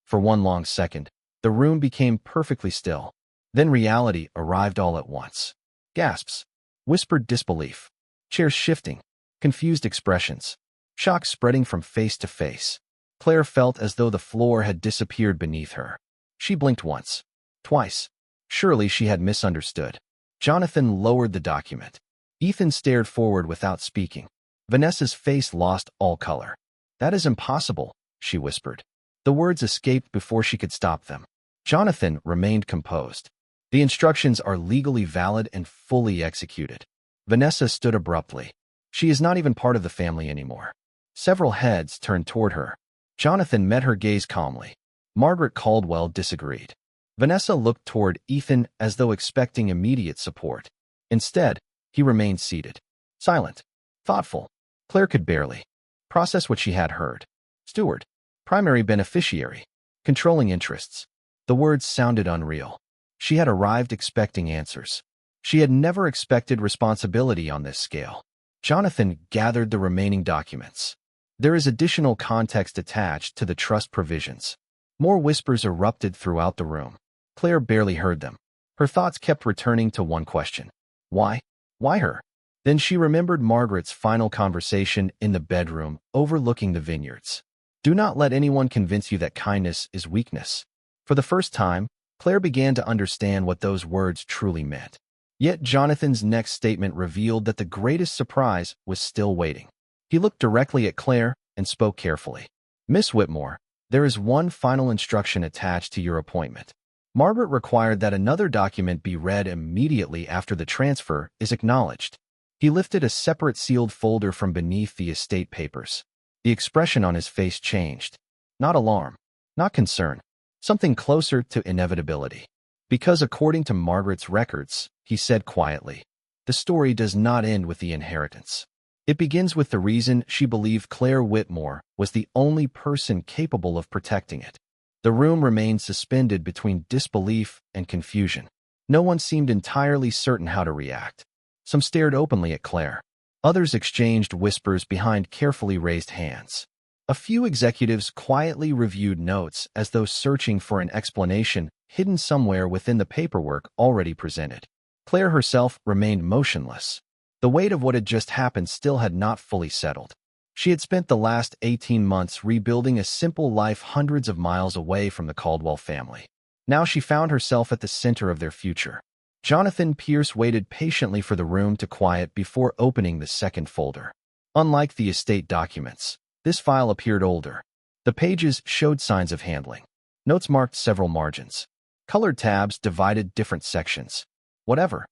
For one long second, the room became perfectly still. Then reality arrived all at once. Gasps, whispered disbelief, chairs shifting, confused expressions, shock spreading from face to face. Claire felt as though the floor had disappeared beneath her. She blinked once, twice. Surely she had misunderstood. Jonathan lowered the document. Ethan stared forward without speaking. Vanessa's face lost all color. That is impossible, she whispered. The words escaped before she could stop them. Jonathan remained composed. The instructions are legally valid and fully executed. Vanessa stood abruptly. She is not even part of the family anymore. Several heads turned toward her. Jonathan met her gaze calmly. Margaret Caldwell disagreed. Vanessa looked toward Ethan as though expecting immediate support. Instead, he remained seated, silent, thoughtful. Claire could barely process what she had heard. Steward, primary beneficiary, controlling interests. The words sounded unreal. She had arrived expecting answers. She had never expected responsibility on this scale. Jonathan gathered the remaining documents. There is additional context attached to the trust provisions. More whispers erupted throughout the room. Claire barely heard them. Her thoughts kept returning to one question. Why? Why her? Then she remembered Margaret's final conversation in the bedroom overlooking the vineyards. Do not let anyone convince you that kindness is weakness. For the first time, Claire began to understand what those words truly meant. Yet Jonathan's next statement revealed that the greatest surprise was still waiting. He looked directly at Claire and spoke carefully. Miss Whitmore, there is one final instruction attached to your appointment. Margaret required that another document be read immediately after the transfer is acknowledged. He lifted a separate sealed folder from beneath the estate papers. The expression on his face changed. Not alarm, not concern, something closer to inevitability. Because according to Margaret's records, he said quietly, the story does not end with the inheritance. It begins with the reason she believed Claire Whitmore was the only person capable of protecting it. The room remained suspended between disbelief and confusion. No one seemed entirely certain how to react. Some stared openly at Claire. Others exchanged whispers behind carefully raised hands. A few executives quietly reviewed notes as though searching for an explanation hidden somewhere within the paperwork already presented. Claire herself remained motionless. The weight of what had just happened still had not fully settled. She had spent the last 18 months rebuilding a simple life hundreds of miles away from the Caldwell family. Now she found herself at the center of their future. Jonathan Pierce waited patiently for the room to quiet before opening the second folder. Unlike the estate documents, this file appeared older. The pages showed signs of handling. Notes marked several margins. Colored tabs divided different sections. Whatever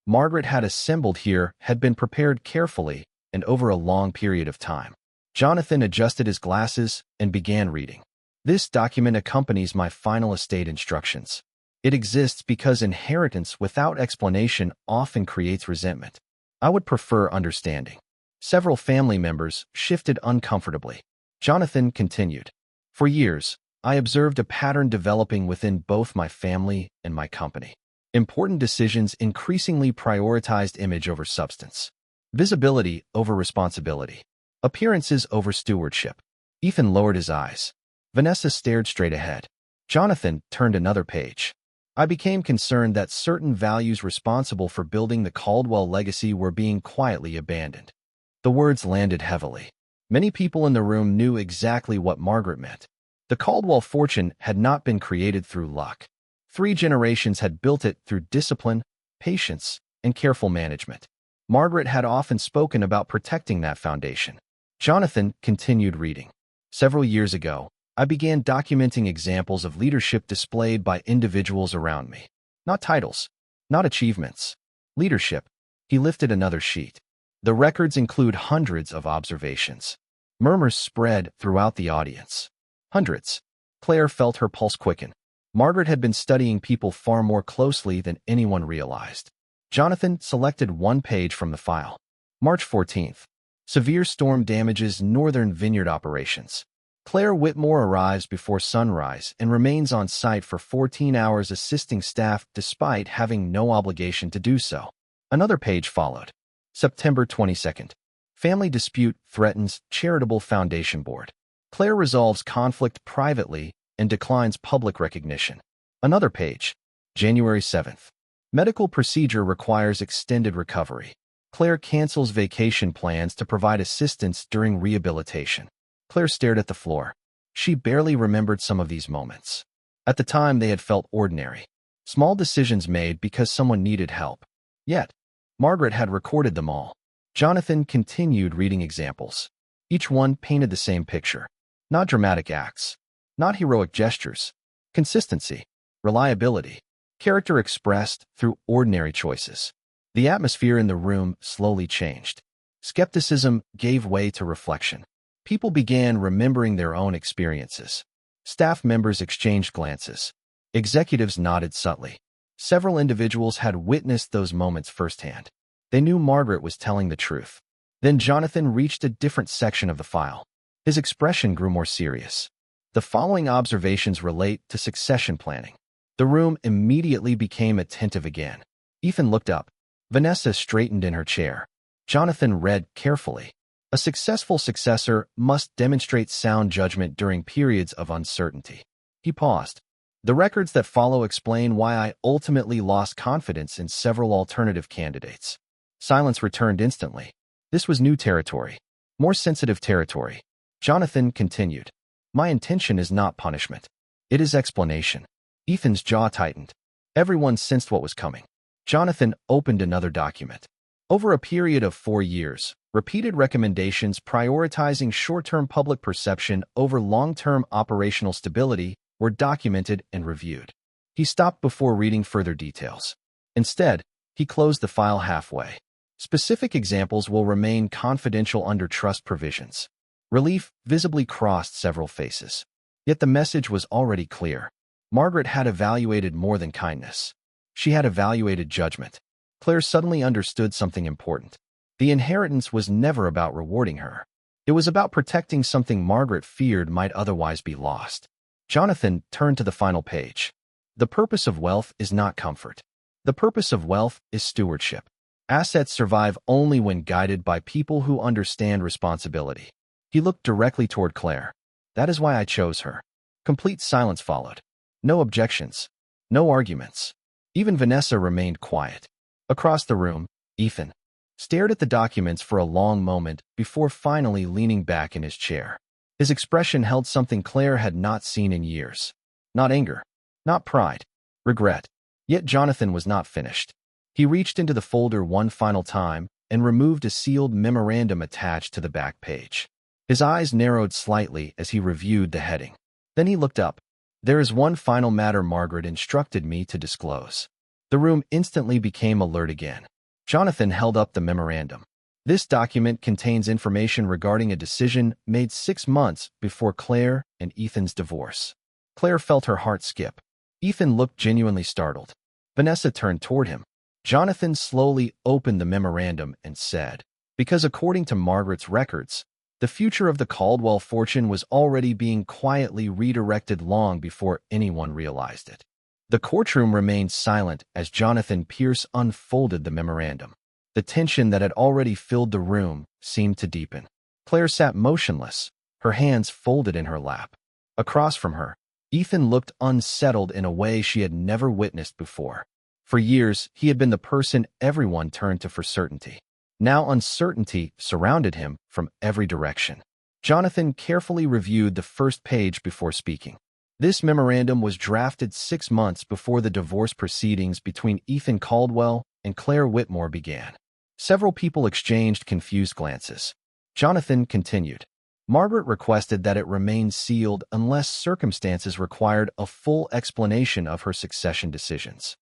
Margaret had assembled here had been prepared carefully and over a long period of time. Jonathan adjusted his glasses and began reading. This document accompanies my final estate instructions. It exists because inheritance without explanation often creates resentment. I would prefer understanding. Several family members shifted uncomfortably. Jonathan continued. For years, I observed a pattern developing within both my family and my company. Important decisions increasingly prioritized image over substance, visibility over responsibility, appearances over stewardship. Ethan lowered his eyes. Vanessa stared straight ahead. Jonathan turned another page. I became concerned that certain values responsible for building the Caldwell legacy were being quietly abandoned. The words landed heavily. Many people in the room knew exactly what Margaret meant. The Caldwell fortune had not been created through luck. 3 generations had built it through discipline, patience, and careful management. Margaret had often spoken about protecting that foundation. Jonathan continued reading. Several years ago, I began documenting examples of leadership displayed by individuals around me. Not titles, not achievements. Leadership. He lifted another sheet. The records include hundreds of observations. Murmurs spread throughout the audience. Hundreds. Claire felt her pulse quicken. Margaret had been studying people far more closely than anyone realized. Jonathan selected one page from the file. March 14th. Severe storm damages northern vineyard operations. Claire Whitmore arrives before sunrise and remains on site for 14 hours assisting staff despite having no obligation to do so. Another page followed. September 22nd. Family dispute threatens charitable foundation board. Claire resolves conflict privately and declines public recognition. Another page. January 7th. Medical procedure requires extended recovery. Claire cancels vacation plans to provide assistance during rehabilitation. Claire stared at the floor. She barely remembered some of these moments. At the time, they had felt ordinary. Small decisions made because someone needed help. Yet, Margaret had recorded them all. Jonathan continued reading examples. Each one painted the same picture. Not dramatic acts. Not heroic gestures. Consistency. Reliability. Character expressed through ordinary choices. The atmosphere in the room slowly changed. Skepticism gave way to reflection. People began remembering their own experiences. Staff members exchanged glances. Executives nodded subtly. Several individuals had witnessed those moments firsthand. They knew Margaret was telling the truth. Then Jonathan reached a different section of the file. His expression grew more serious. The following observations relate to succession planning. The room immediately became attentive again. Ethan looked up. Vanessa straightened in her chair. Jonathan read carefully. A successful successor must demonstrate sound judgment during periods of uncertainty. He paused. The records that follow explain why I ultimately lost confidence in several alternative candidates. Silence returned instantly. This was new territory. More sensitive territory. Jonathan continued. My intention is not punishment. It is explanation. Ethan's jaw tightened. Everyone sensed what was coming. Jonathan opened another document. Over a period of 4 years, repeated recommendations prioritizing short-term public perception over long-term operational stability were documented and reviewed. He stopped before reading further details. Instead, he closed the file halfway. Specific examples will remain confidential under trust provisions. Relief visibly crossed several faces. Yet the message was already clear. Margaret had evaluated more than kindness. She had evaluated judgment. Claire suddenly understood something important. The inheritance was never about rewarding her. It was about protecting something Margaret feared might otherwise be lost. Jonathan turned to the final page. The purpose of wealth is not comfort. The purpose of wealth is stewardship. Assets survive only when guided by people who understand responsibility. He looked directly toward Claire. That is why I chose her. Complete silence followed. No objections. No arguments. Even Vanessa remained quiet. Across the room, Ethan stared at the documents for a long moment before finally leaning back in his chair. His expression held something Claire had not seen in years. Not anger. Not pride. Regret. Yet Jonathan was not finished. He reached into the folder one final time and removed a sealed memorandum attached to the back page. His eyes narrowed slightly as he reviewed the heading. Then he looked up. There is one final matter Margaret instructed me to disclose. The room instantly became alert again. Jonathan held up the memorandum. This document contains information regarding a decision made 6 months before Claire and Ethan's divorce. Claire felt her heart skip. Ethan looked genuinely startled. Vanessa turned toward him. Jonathan slowly opened the memorandum and said, because according to Margaret's records, the future of the Caldwell fortune was already being quietly redirected long before anyone realized it. The courtroom remained silent as Jonathan Pierce unfolded the memorandum. The tension that had already filled the room seemed to deepen. Claire sat motionless, her hands folded in her lap. Across from her, Ethan looked unsettled in a way she had never witnessed before. For years, he had been the person everyone turned to for certainty. Now uncertainty surrounded him from every direction. Jonathan carefully reviewed the first page before speaking. This memorandum was drafted 6 months before the divorce proceedings between Ethan Caldwell and Claire Whitmore began. Several people exchanged confused glances. Jonathan continued. Margaret requested that it remain sealed unless circumstances required a full explanation of her succession decisions.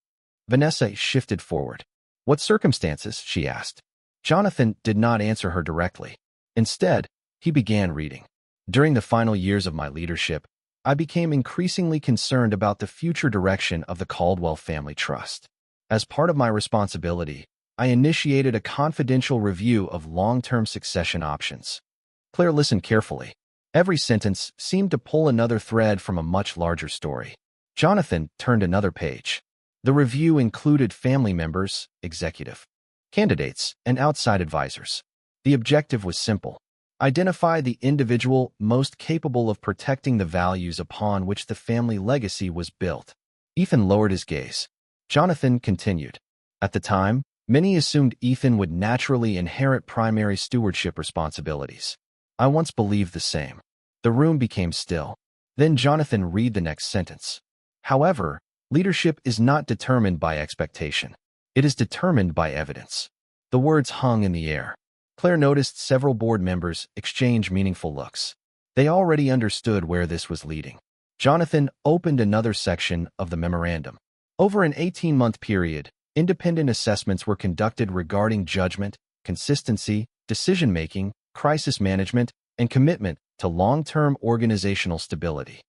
Vanessa shifted forward. What circumstances? She asked. Jonathan did not answer her directly. Instead, he began reading. During the final years of my leadership, I became increasingly concerned about the future direction of the Caldwell Family Trust. As part of my responsibility, I initiated a confidential review of long-term succession options. Claire listened carefully. Every sentence seemed to pull another thread from a much larger story. Jonathan turned another page. The review included family members, executive candidates, and outside advisors. The objective was simple. Identify the individual most capable of protecting the values upon which the family legacy was built. Ethan lowered his gaze. Jonathan continued. At the time, many assumed Ethan would naturally inherit primary stewardship responsibilities. I once believed the same. The room became still. Then Jonathan read the next sentence. However, leadership is not determined by expectation. It is determined by evidence. The words hung in the air. Claire noticed several board members exchange meaningful looks. They already understood where this was leading. Jonathan opened another section of the memorandum. Over an 18-month period, independent assessments were conducted regarding judgment, consistency, decision-making, crisis management, and commitment to long-term organizational stability.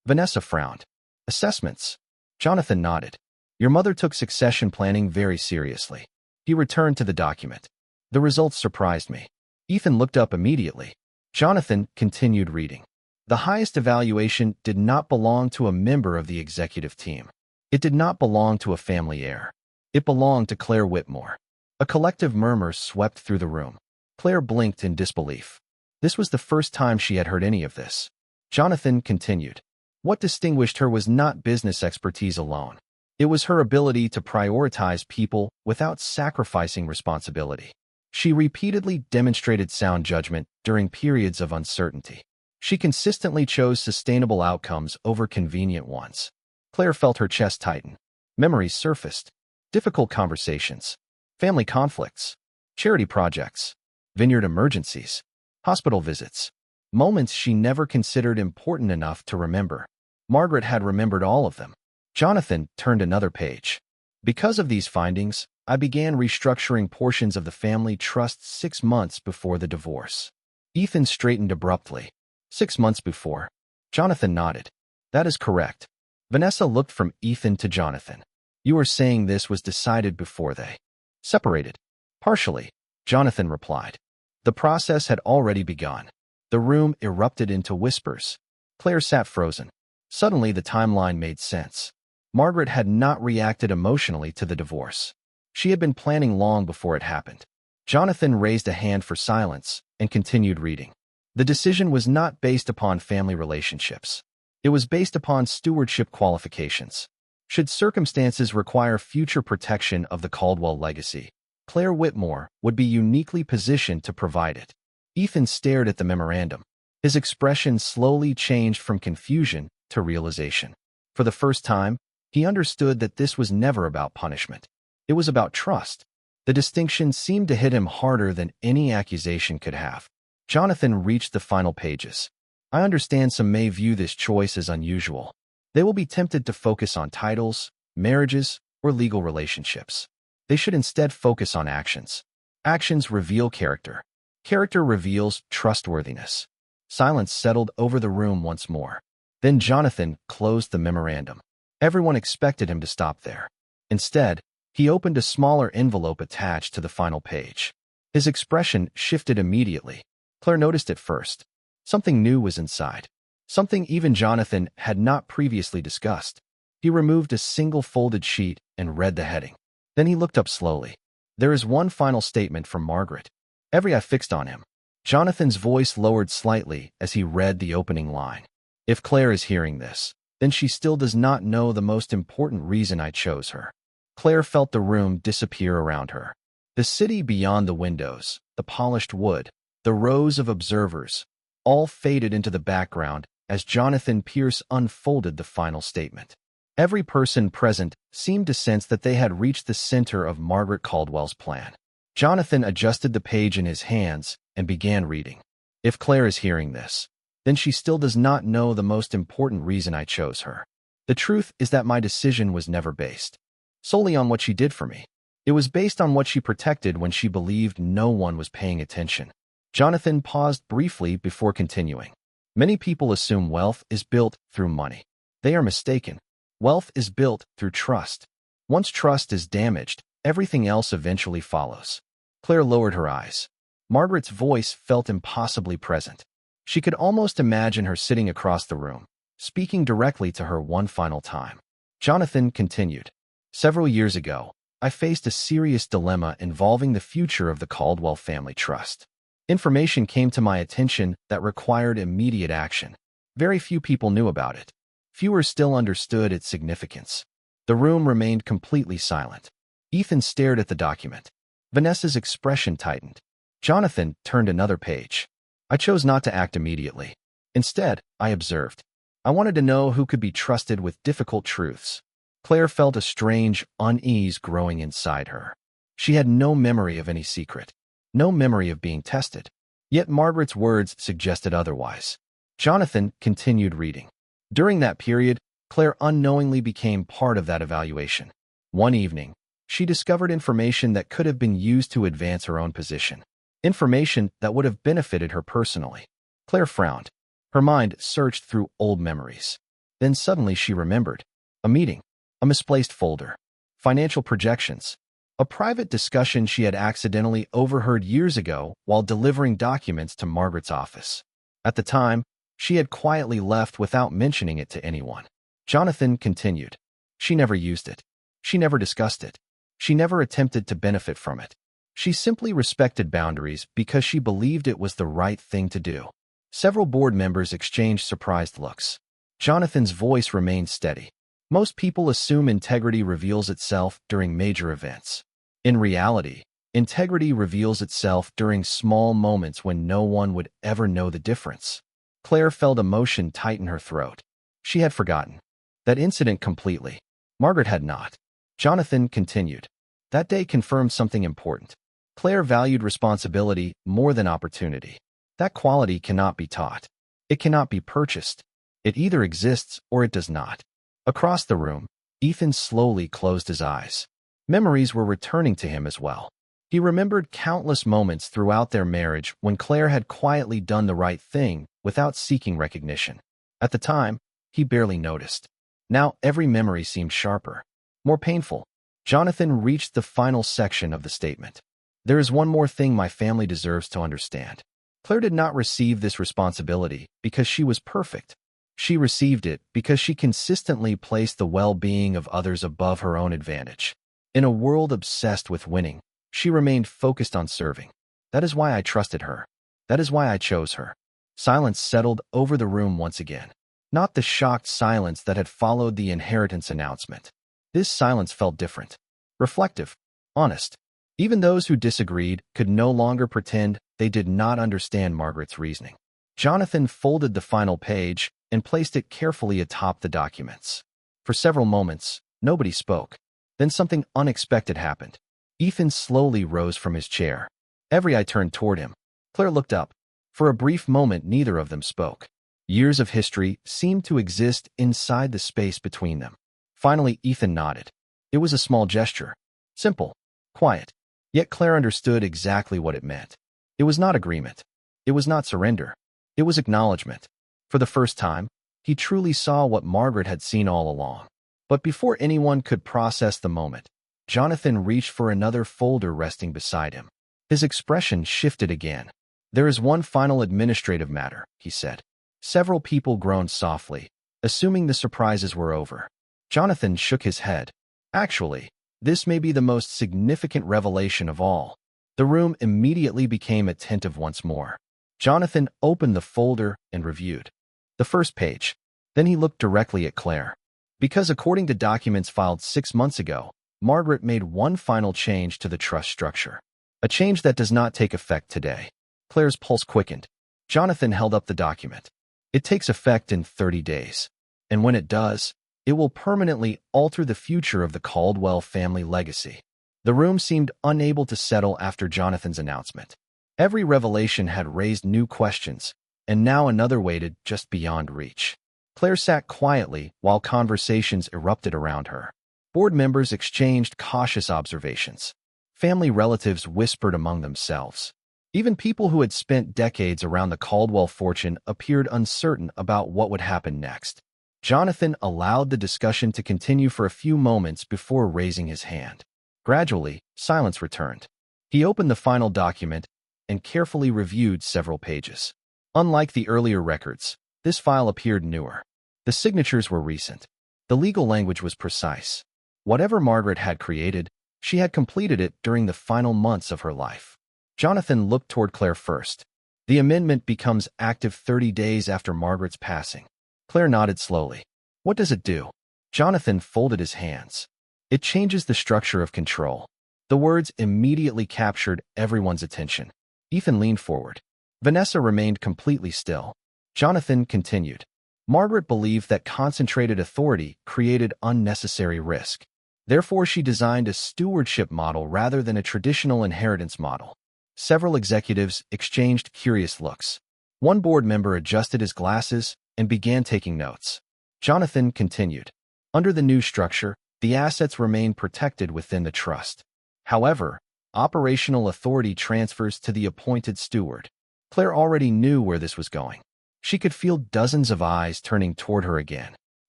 Vanessa frowned. Assessments. Jonathan nodded. Your mother took succession planning very seriously. He returned to the document. The results surprised me. Ethan looked up immediately. Jonathan continued reading. The highest evaluation did not belong to a member of the executive team. It did not belong to a family heir. It belonged to Claire Whitmore. A collective murmur swept through the room. Claire blinked in disbelief. This was the first time she had heard any of this. Jonathan continued. What distinguished her was not business expertise alone. It was her ability to prioritize people without sacrificing responsibility. She repeatedly demonstrated sound judgment during periods of uncertainty. She consistently chose sustainable outcomes over convenient ones. Claire felt her chest tighten. Memories surfaced. Difficult conversations. Family conflicts. Charity projects. Vineyard emergencies. Hospital visits. Moments she never considered important enough to remember. Margaret had remembered all of them. Jonathan turned another page. Because of these findings, I began restructuring portions of the family trust 6 months before the divorce. Ethan straightened abruptly. 6 months before. Jonathan nodded. That is correct. Vanessa looked from Ethan to Jonathan. You are saying this was decided before they separated? Partially, Jonathan replied. The process had already begun. The room erupted into whispers. Claire sat frozen. Suddenly, the timeline made sense. Margaret had not reacted emotionally to the divorce. She had been planning long before it happened. Jonathan raised a hand for silence and continued reading. The decision was not based upon family relationships. It was based upon stewardship qualifications. Should circumstances require future protection of the Caldwell legacy, Claire Whitmore would be uniquely positioned to provide it. Ethan stared at the memorandum. His expression slowly changed from confusion to realization. For the first time, he understood that this was never about punishment. It was about trust. The distinction seemed to hit him harder than any accusation could have. Jonathan reached the final pages. I understand some may view this choice as unusual. They will be tempted to focus on titles, marriages, or legal relationships. They should instead focus on actions. Actions reveal character. Character reveals trustworthiness. Silence settled over the room once more. Then Jonathan closed the memorandum. Everyone expected him to stop there. Instead, he opened a smaller envelope attached to the final page. His expression shifted immediately. Claire noticed it first. Something new was inside. Something even Jonathan had not previously discussed. He removed a single folded sheet and read the heading. Then he looked up slowly. There is one final statement from Margaret. Every eye fixed on him. Jonathan's voice lowered slightly as he read the opening line. If Claire is hearing this, then she still does not know the most important reason I chose her. Claire felt the room disappear around her. The city beyond the windows, the polished wood, the rows of observers, all faded into the background as Jonathan Pierce unfolded the final statement. Every person present seemed to sense that they had reached the center of Margaret Caldwell's plan. Jonathan adjusted the page in his hands and began reading. If Claire is hearing this, then she still does not know the most important reason I chose her. The truth is that my decision was never based solely on what she did for me. It was based on what she protected when she believed no one was paying attention. Jonathan paused briefly before continuing. Many people assume wealth is built through money. They are mistaken. Wealth is built through trust. Once trust is damaged, everything else eventually follows. Claire lowered her eyes. Margaret's voice felt impossibly present. She could almost imagine her sitting across the room, speaking directly to her one final time. Jonathan continued. Several years ago, I faced a serious dilemma involving the future of the Caldwell family trust. Information came to my attention that required immediate action. Very few people knew about it. Fewer still understood its significance. The room remained completely silent. Ethan stared at the document. Vanessa's expression tightened. Jonathan turned another page. I chose not to act immediately. Instead, I observed. I wanted to know who could be trusted with difficult truths. Claire felt a strange unease growing inside her. She had no memory of any secret. No memory of being tested. Yet Margaret's words suggested otherwise. Jonathan continued reading. During that period, Claire unknowingly became part of that evaluation. One evening, she discovered information that could have been used to advance her own position. Information that would have benefited her personally. Claire frowned. Her mind searched through old memories. Then suddenly she remembered. A meeting. A misplaced folder. Financial projections. A private discussion she had accidentally overheard years ago while delivering documents to Margaret's office. At the time, she had quietly left without mentioning it to anyone. Jonathan continued. She never used it. She never discussed it. She never attempted to benefit from it. She simply respected boundaries because she believed it was the right thing to do. Several board members exchanged surprised looks. Jonathan's voice remained steady. Most people assume integrity reveals itself during major events. In reality, integrity reveals itself during small moments when no one would ever know the difference. Claire felt emotion tighten her throat. She had forgotten that incident completely. Margaret had not. Jonathan continued. That day confirmed something important. Claire valued responsibility more than opportunity. That quality cannot be taught. It cannot be purchased. It either exists or it does not. Across the room, Ethan slowly closed his eyes. Memories were returning to him as well. He remembered countless moments throughout their marriage when Claire had quietly done the right thing without seeking recognition. At the time, he barely noticed. Now every memory seemed sharper, more painful. Jonathan reached the final section of the statement. There is one more thing my family deserves to understand. Claire did not receive this responsibility because she was perfect. She received it because she consistently placed the well-being of others above her own advantage. In a world obsessed with winning, she remained focused on serving. That is why I trusted her. That is why I chose her. Silence settled over the room once again. Not the shocked silence that had followed the inheritance announcement. This silence felt different. Reflective. Honest. Even those who disagreed could no longer pretend they did not understand Margaret's reasoning. Jonathan folded the final page and placed it carefully atop the documents. For several moments, nobody spoke. Then something unexpected happened. Ethan slowly rose from his chair. Every eye turned toward him. Claire looked up. For a brief moment, neither of them spoke. Years of history seemed to exist inside the space between them. Finally, Ethan nodded. It was a small gesture. Simple. Quiet. Yet Claire understood exactly what it meant. It was not agreement. It was not surrender. It was acknowledgement. For the first time, he truly saw what Margaret had seen all along. But before anyone could process the moment, Jonathan reached for another folder resting beside him. His expression shifted again. There is one final administrative matter, he said. Several people groaned softly, assuming the surprises were over. Jonathan shook his head. Actually, this may be the most significant revelation of all. The room immediately became attentive once more. Jonathan opened the folder and reviewed the first page. Then he looked directly at Claire. Because according to documents filed 6 months ago, Margaret made one final change to the trust structure. A change that does not take effect today. Claire's pulse quickened. Jonathan held up the document. It takes effect in 30 days. And when it does, it will permanently alter the future of the Caldwell family legacy. The room seemed unable to settle after Jonathan's announcement. Every revelation had raised new questions, and now another waited just beyond reach. Claire sat quietly while conversations erupted around her. Board members exchanged cautious observations. Family relatives whispered among themselves. Even people who had spent decades around the Caldwell fortune appeared uncertain about what would happen next. Jonathan allowed the discussion to continue for a few moments before raising his hand. Gradually, silence returned. He opened the final document and carefully reviewed several pages. Unlike the earlier records, this file appeared newer. The signatures were recent. The legal language was precise. Whatever Margaret had created, she had completed it during the final months of her life. Jonathan looked toward Claire first. The amendment becomes active 30 days after Margaret's passing. Claire nodded slowly. What does it do? Jonathan folded his hands. It changes the structure of control. The words immediately captured everyone's attention. Ethan leaned forward. Vanessa remained completely still. Jonathan continued. Margaret believed that concentrated authority created unnecessary risk. Therefore, she designed a stewardship model rather than a traditional inheritance model. Several executives exchanged curious looks. One board member adjusted his glasses and began taking notes. Jonathan continued. Under the new structure, the assets remain protected within the trust. However, operational authority transfers to the appointed steward. Claire already knew where this was going. She could feel dozens of eyes turning toward her again.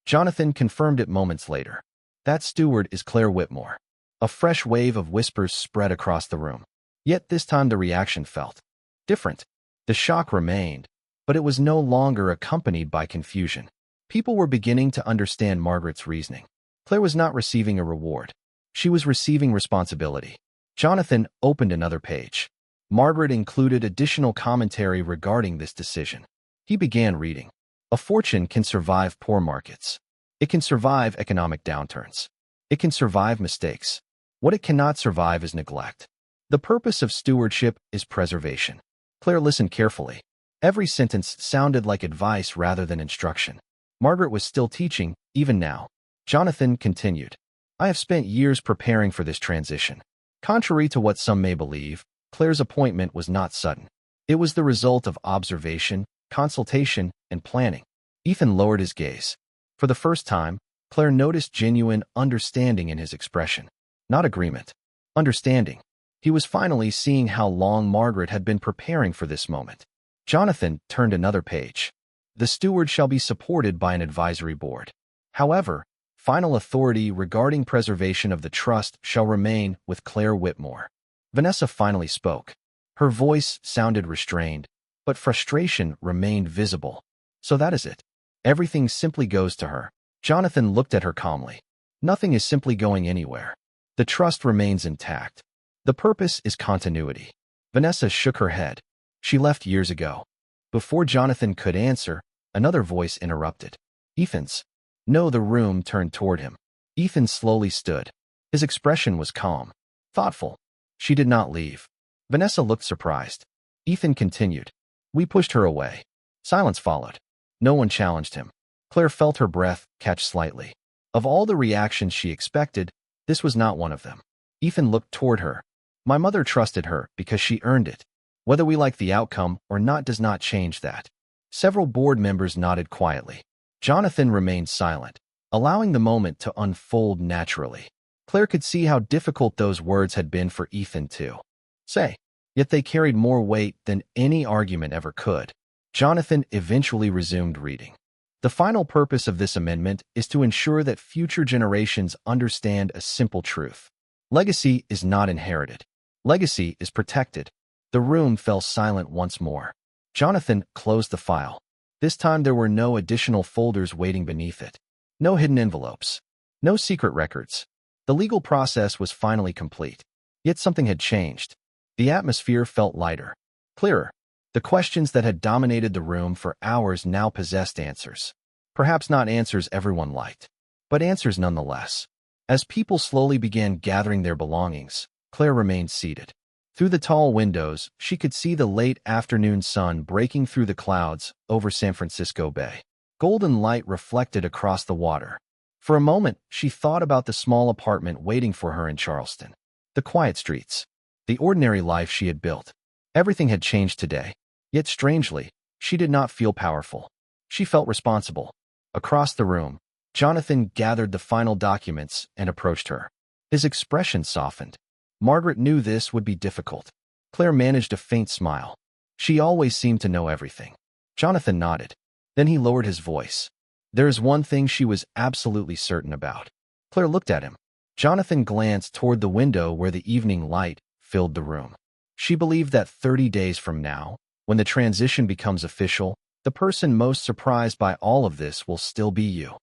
Jonathan confirmed it moments later. That steward is Claire Whitmore. A fresh wave of whispers spread across the room. Yet this time the reaction felt different. The shock remained, but it was no longer accompanied by confusion. People were beginning to understand Margaret's reasoning. Claire was not receiving a reward. She was receiving responsibility. Jonathan opened another page. Margaret included additional commentary regarding this decision. He began reading. A fortune can survive poor markets. It can survive economic downturns. It can survive mistakes. What it cannot survive is neglect. The purpose of stewardship is preservation. Claire listened carefully. Every sentence sounded like advice rather than instruction. Margaret was still teaching, even now. Jonathan continued. I have spent years preparing for this transition. Contrary to what some may believe, Claire's appointment was not sudden. It was the result of observation, consultation, and planning. Ethan lowered his gaze. For the first time, Claire noticed genuine understanding in his expression. Not agreement. Understanding. He was finally seeing how long Margaret had been preparing for this moment. Jonathan turned another page. The steward shall be supported by an advisory board. However, final authority regarding preservation of the trust shall remain with Claire Whitmore. Vanessa finally spoke. Her voice sounded restrained, but frustration remained visible. So that is it. Everything simply goes to her. Jonathan looked at her calmly. Nothing is simply going anywhere. The trust remains intact. The purpose is continuity. Vanessa shook her head. She left years ago. Before Jonathan could answer, another voice interrupted. Ethan's. No, the room turned toward him. Ethan slowly stood. His expression was calm, thoughtful. She did not leave. Vanessa looked surprised. Ethan continued. We pushed her away. Silence followed. No one challenged him. Claire felt her breath catch slightly. Of all the reactions she expected, this was not one of them. Ethan looked toward her. My mother trusted her because she earned it. Whether we like the outcome or not does not change that. Several board members nodded quietly. Jonathan remained silent, allowing the moment to unfold naturally. Claire could see how difficult those words had been for Ethan to say, yet they carried more weight than any argument ever could. Jonathan eventually resumed reading. The final purpose of this amendment is to ensure that future generations understand a simple truth. Legacy is not inherited. Legacy is protected. The room fell silent once more. Jonathan closed the file. This time there were no additional folders waiting beneath it. No hidden envelopes. No secret records. The legal process was finally complete. Yet something had changed. The atmosphere felt lighter, clearer. The questions that had dominated the room for hours now possessed answers. Perhaps not answers everyone liked, but answers nonetheless. As people slowly began gathering their belongings, Claire remained seated. Through the tall windows, she could see the late afternoon sun breaking through the clouds over San Francisco Bay. Golden light reflected across the water. For a moment, she thought about the small apartment waiting for her in Charleston. The quiet streets. The ordinary life she had built. Everything had changed today. Yet strangely, she did not feel powerful. She felt responsible. Across the room, Jonathan gathered the final documents and approached her. His expression softened. Margaret knew this would be difficult. Claire managed a faint smile. She always seemed to know everything. Jonathan nodded. Then he lowered his voice. There is one thing she was absolutely certain about. Claire looked at him. Jonathan glanced toward the window where the evening light filled the room. She believed that 30 days from now, when the transition becomes official, the person most surprised by all of this will still be you.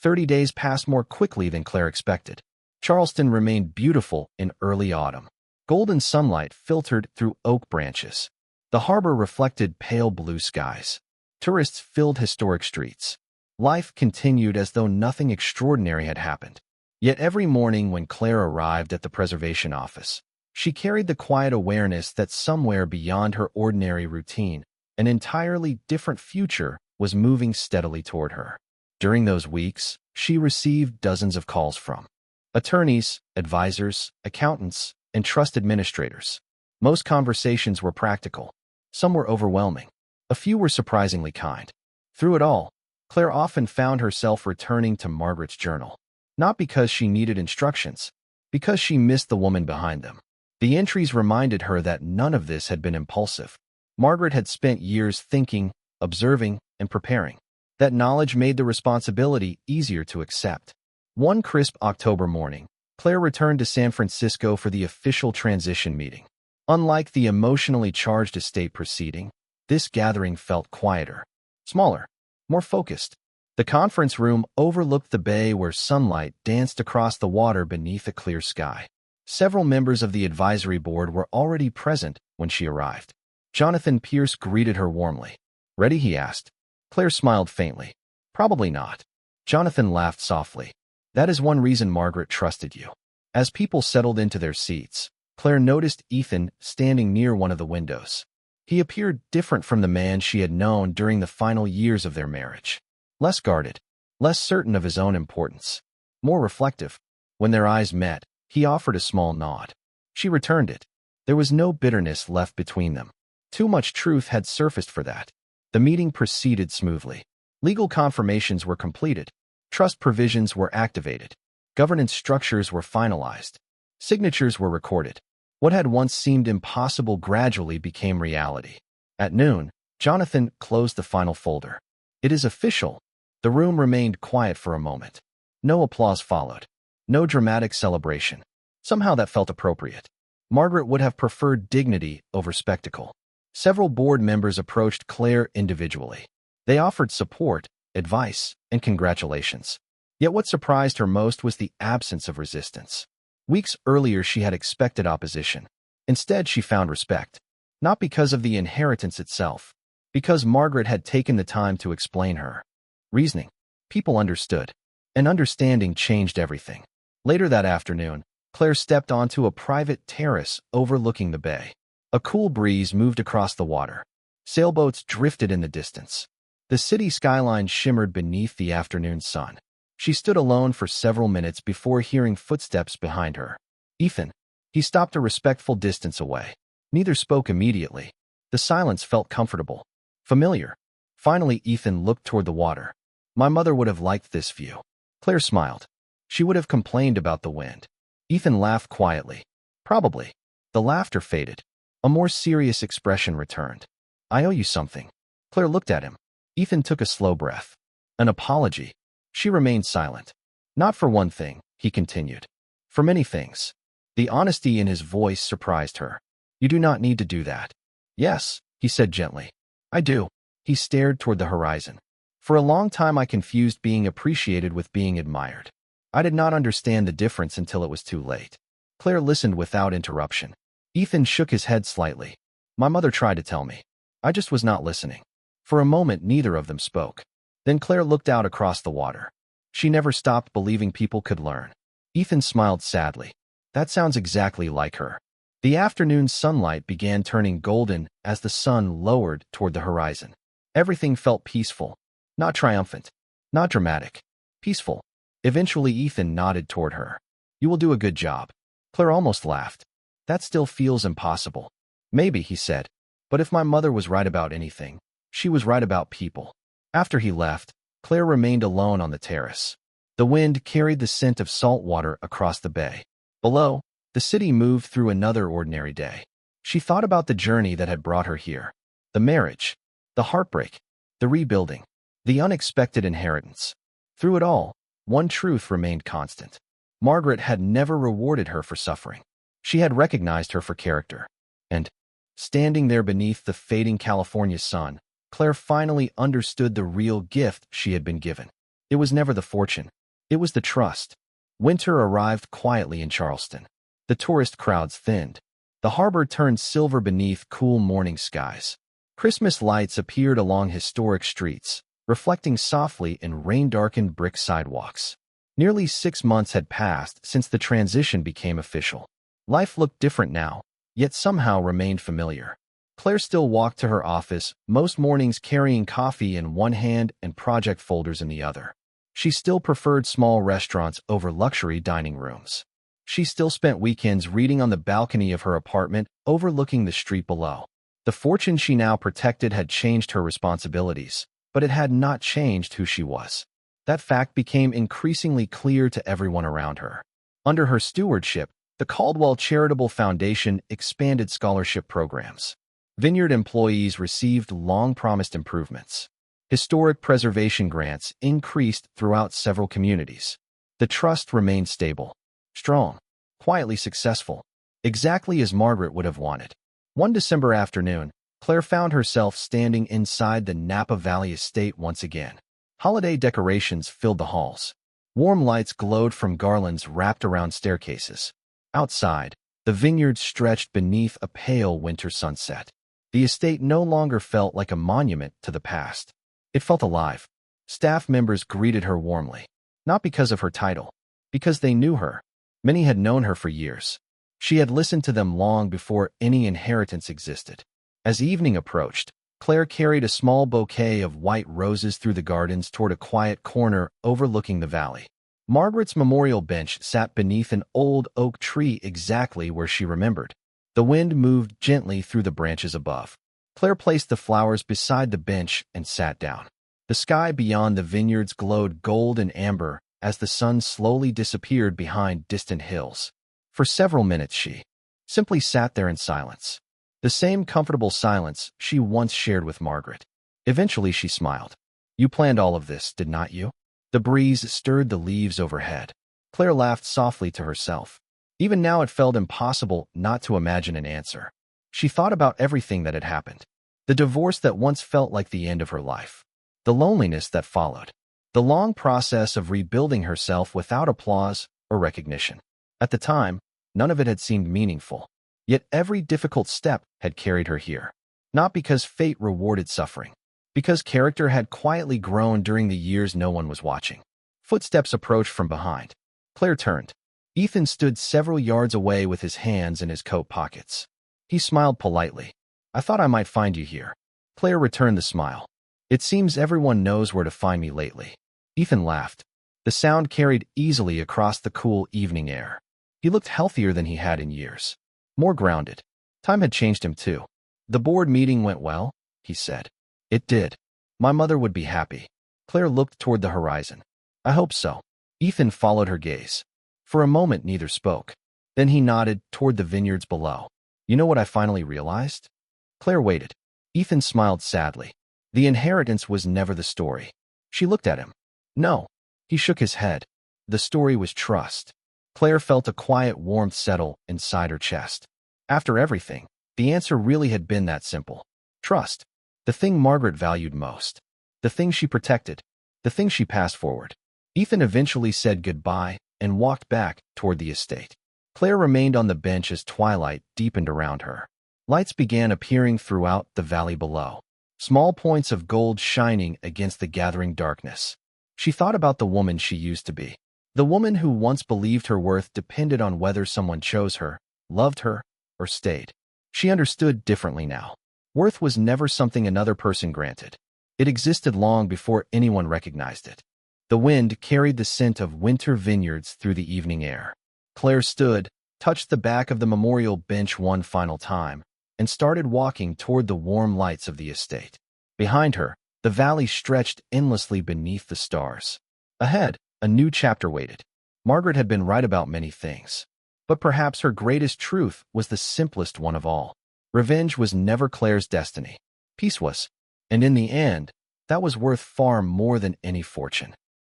30 days passed more quickly than Claire expected. Charleston remained beautiful in early autumn. Golden sunlight filtered through oak branches. The harbor reflected pale blue skies. Tourists filled historic streets. Life continued as though nothing extraordinary had happened. Yet every morning when Claire arrived at the preservation office, she carried the quiet awareness that somewhere beyond her ordinary routine, an entirely different future was moving steadily toward her. During those weeks, she received dozens of calls from attorneys, advisors, accountants, and trust administrators. Most conversations were practical. Some were overwhelming. A few were surprisingly kind. Through it all, Claire often found herself returning to Margaret's journal. Not because she needed instructions, because she missed the woman behind them. The entries reminded her that none of this had been impulsive. Margaret had spent years thinking, observing, and preparing. That knowledge made the responsibility easier to accept. One crisp October morning, Claire returned to San Francisco for the official transition meeting. Unlike the emotionally charged estate proceeding, this gathering felt quieter, smaller, more focused. The conference room overlooked the bay where sunlight danced across the water beneath a clear sky. Several members of the advisory board were already present when she arrived. Jonathan Pierce greeted her warmly. "Ready?" he asked. Claire smiled faintly. "Probably not." Jonathan laughed softly. "That is one reason Margaret trusted you." As people settled into their seats, Claire noticed Ethan standing near one of the windows. He appeared different from the man she had known during the final years of their marriage. Less guarded, less certain of his own importance, more reflective. When their eyes met, he offered a small nod. She returned it. There was no bitterness left between them. Too much truth had surfaced for that. The meeting proceeded smoothly. Legal confirmations were completed. Trust provisions were activated. Governance structures were finalized. Signatures were recorded. What had once seemed impossible gradually became reality. At noon, Jonathan closed the final folder. "It is official." The room remained quiet for a moment. No applause followed. No dramatic celebration. Somehow that felt appropriate. Margaret would have preferred dignity over spectacle. Several board members approached Claire individually. They offered support, advice, and congratulations. Yet what surprised her most was the absence of resistance. Weeks earlier she had expected opposition. Instead she found respect. Not because of the inheritance itself, because Margaret had taken the time to explain her reasoning. People understood. And understanding changed everything. Later that afternoon, Claire stepped onto a private terrace overlooking the bay. A cool breeze moved across the water. Sailboats drifted in the distance. The city skyline shimmered beneath the afternoon sun. She stood alone for several minutes before hearing footsteps behind her. "Ethan." He stopped a respectful distance away. Neither spoke immediately. The silence felt comfortable, familiar. Finally, Ethan looked toward the water. "My mother would have liked this view." Claire smiled. She would have complained about the wind. Ethan laughed quietly. "Probably." The laughter faded. A more serious expression returned. "I owe you something." Claire looked at him. Ethan took a slow breath. "An apology." She remained silent. "Not for one thing," he continued. "For many things." The honesty in his voice surprised her. "You do not need to do that." "Yes," he said gently. "I do." He stared toward the horizon. "For a long time I confused being appreciated with being admired. I did not understand the difference until it was too late." Claire listened without interruption. Ethan shook his head slightly. "My mother tried to tell me. I just was not listening." For a moment neither of them spoke. Then Claire looked out across the water. She never stopped believing people could learn. Ethan smiled sadly. "That sounds exactly like her." The afternoon sunlight began turning golden as the sun lowered toward the horizon. Everything felt peaceful. Not triumphant. Not dramatic. Peaceful. Eventually Ethan nodded toward her. "You will do a good job." Claire almost laughed. "That still feels impossible." "Maybe," he said. "But if my mother was right about anything, she was right about people." After he left, Claire remained alone on the terrace. The wind carried the scent of salt water across the bay. Below, the city moved through another ordinary day. She thought about the journey that had brought her here. The marriage, the heartbreak, the rebuilding, the unexpected inheritance. Through it all, one truth remained constant. Margaret had never rewarded her for suffering. She had recognized her for character. And, standing there beneath the fading California sun, Claire finally understood the real gift she had been given. It was never the fortune. It was the trust. Winter arrived quietly in Charleston. The tourist crowds thinned. The harbor turned silver beneath cool morning skies. Christmas lights appeared along historic streets, reflecting softly in rain-darkened brick sidewalks. Nearly 6 months had passed since the transition became official. Life looked different now, yet somehow remained familiar. Claire still walked to her office, most mornings carrying coffee in one hand and project folders in the other. She still preferred small restaurants over luxury dining rooms. She still spent weekends reading on the balcony of her apartment, overlooking the street below. The fortune she now protected had changed her responsibilities, but it had not changed who she was. That fact became increasingly clear to everyone around her. Under her stewardship, the Caldwell Charitable Foundation expanded scholarship programs. Vineyard employees received long-promised improvements. Historic preservation grants increased throughout several communities. The trust remained stable, strong, quietly successful, exactly as Margaret would have wanted. One December afternoon, Claire found herself standing inside the Napa Valley estate once again. Holiday decorations filled the halls. Warm lights glowed from garlands wrapped around staircases. Outside, the vineyard stretched beneath a pale winter sunset. The estate no longer felt like a monument to the past. It felt alive. Staff members greeted her warmly, not because of her title, because they knew her. Many had known her for years. She had listened to them long before any inheritance existed. As evening approached, Claire carried a small bouquet of white roses through the gardens toward a quiet corner overlooking the valley. Margaret's memorial bench sat beneath an old oak tree exactly where she remembered. The wind moved gently through the branches above. Claire placed the flowers beside the bench and sat down. The sky beyond the vineyards glowed gold and amber as the sun slowly disappeared behind distant hills. For several minutes she simply sat there in silence. The same comfortable silence she once shared with Margaret. Eventually she smiled. "You planned all of this, did not you?" The breeze stirred the leaves overhead. Claire laughed softly to herself. Even now it felt impossible not to imagine an answer. She thought about everything that had happened. The divorce that once felt like the end of her life. The loneliness that followed. The long process of rebuilding herself without applause or recognition. At the time, none of it had seemed meaningful. Yet every difficult step had carried her here. Not because fate rewarded suffering. Because character had quietly grown during the years no one was watching. Footsteps approached from behind. Claire turned. Ethan stood several yards away with his hands in his coat pockets. He smiled politely. "I thought I might find you here." Claire returned the smile. "It seems everyone knows where to find me lately." Ethan laughed. The sound carried easily across the cool evening air. He looked healthier than he had in years. More grounded. Time had changed him too. "The board meeting went well," he said. "It did. My mother would be happy." Claire looked toward the horizon. "I hope so." Ethan followed her gaze. For a moment neither spoke. Then he nodded toward the vineyards below. "You know what I finally realized?" Claire waited. Ethan smiled sadly. The inheritance was never the story. She looked at him. "No." He shook his head. "The story was trust." Claire felt a quiet warmth settle inside her chest. After everything, the answer really had been that simple. Trust. The thing Margaret valued most. The thing she protected. The thing she passed forward. Ethan eventually said goodbye and walked back toward the estate. Claire remained on the bench as twilight deepened around her. Lights began appearing throughout the valley below. Small points of gold shining against the gathering darkness. She thought about the woman she used to be. The woman who once believed her worth depended on whether someone chose her, loved her, or stayed. She understood differently now. Worth was never something another person granted. It existed long before anyone recognized it. The wind carried the scent of winter vineyards through the evening air. Claire stood, touched the back of the memorial bench one final time, and started walking toward the warm lights of the estate. Behind her, the valley stretched endlessly beneath the stars. Ahead, a new chapter waited. Margaret had been right about many things. But perhaps her greatest truth was the simplest one of all. Revenge was never Claire's destiny. Peace was. And in the end, that was worth far more than any fortune.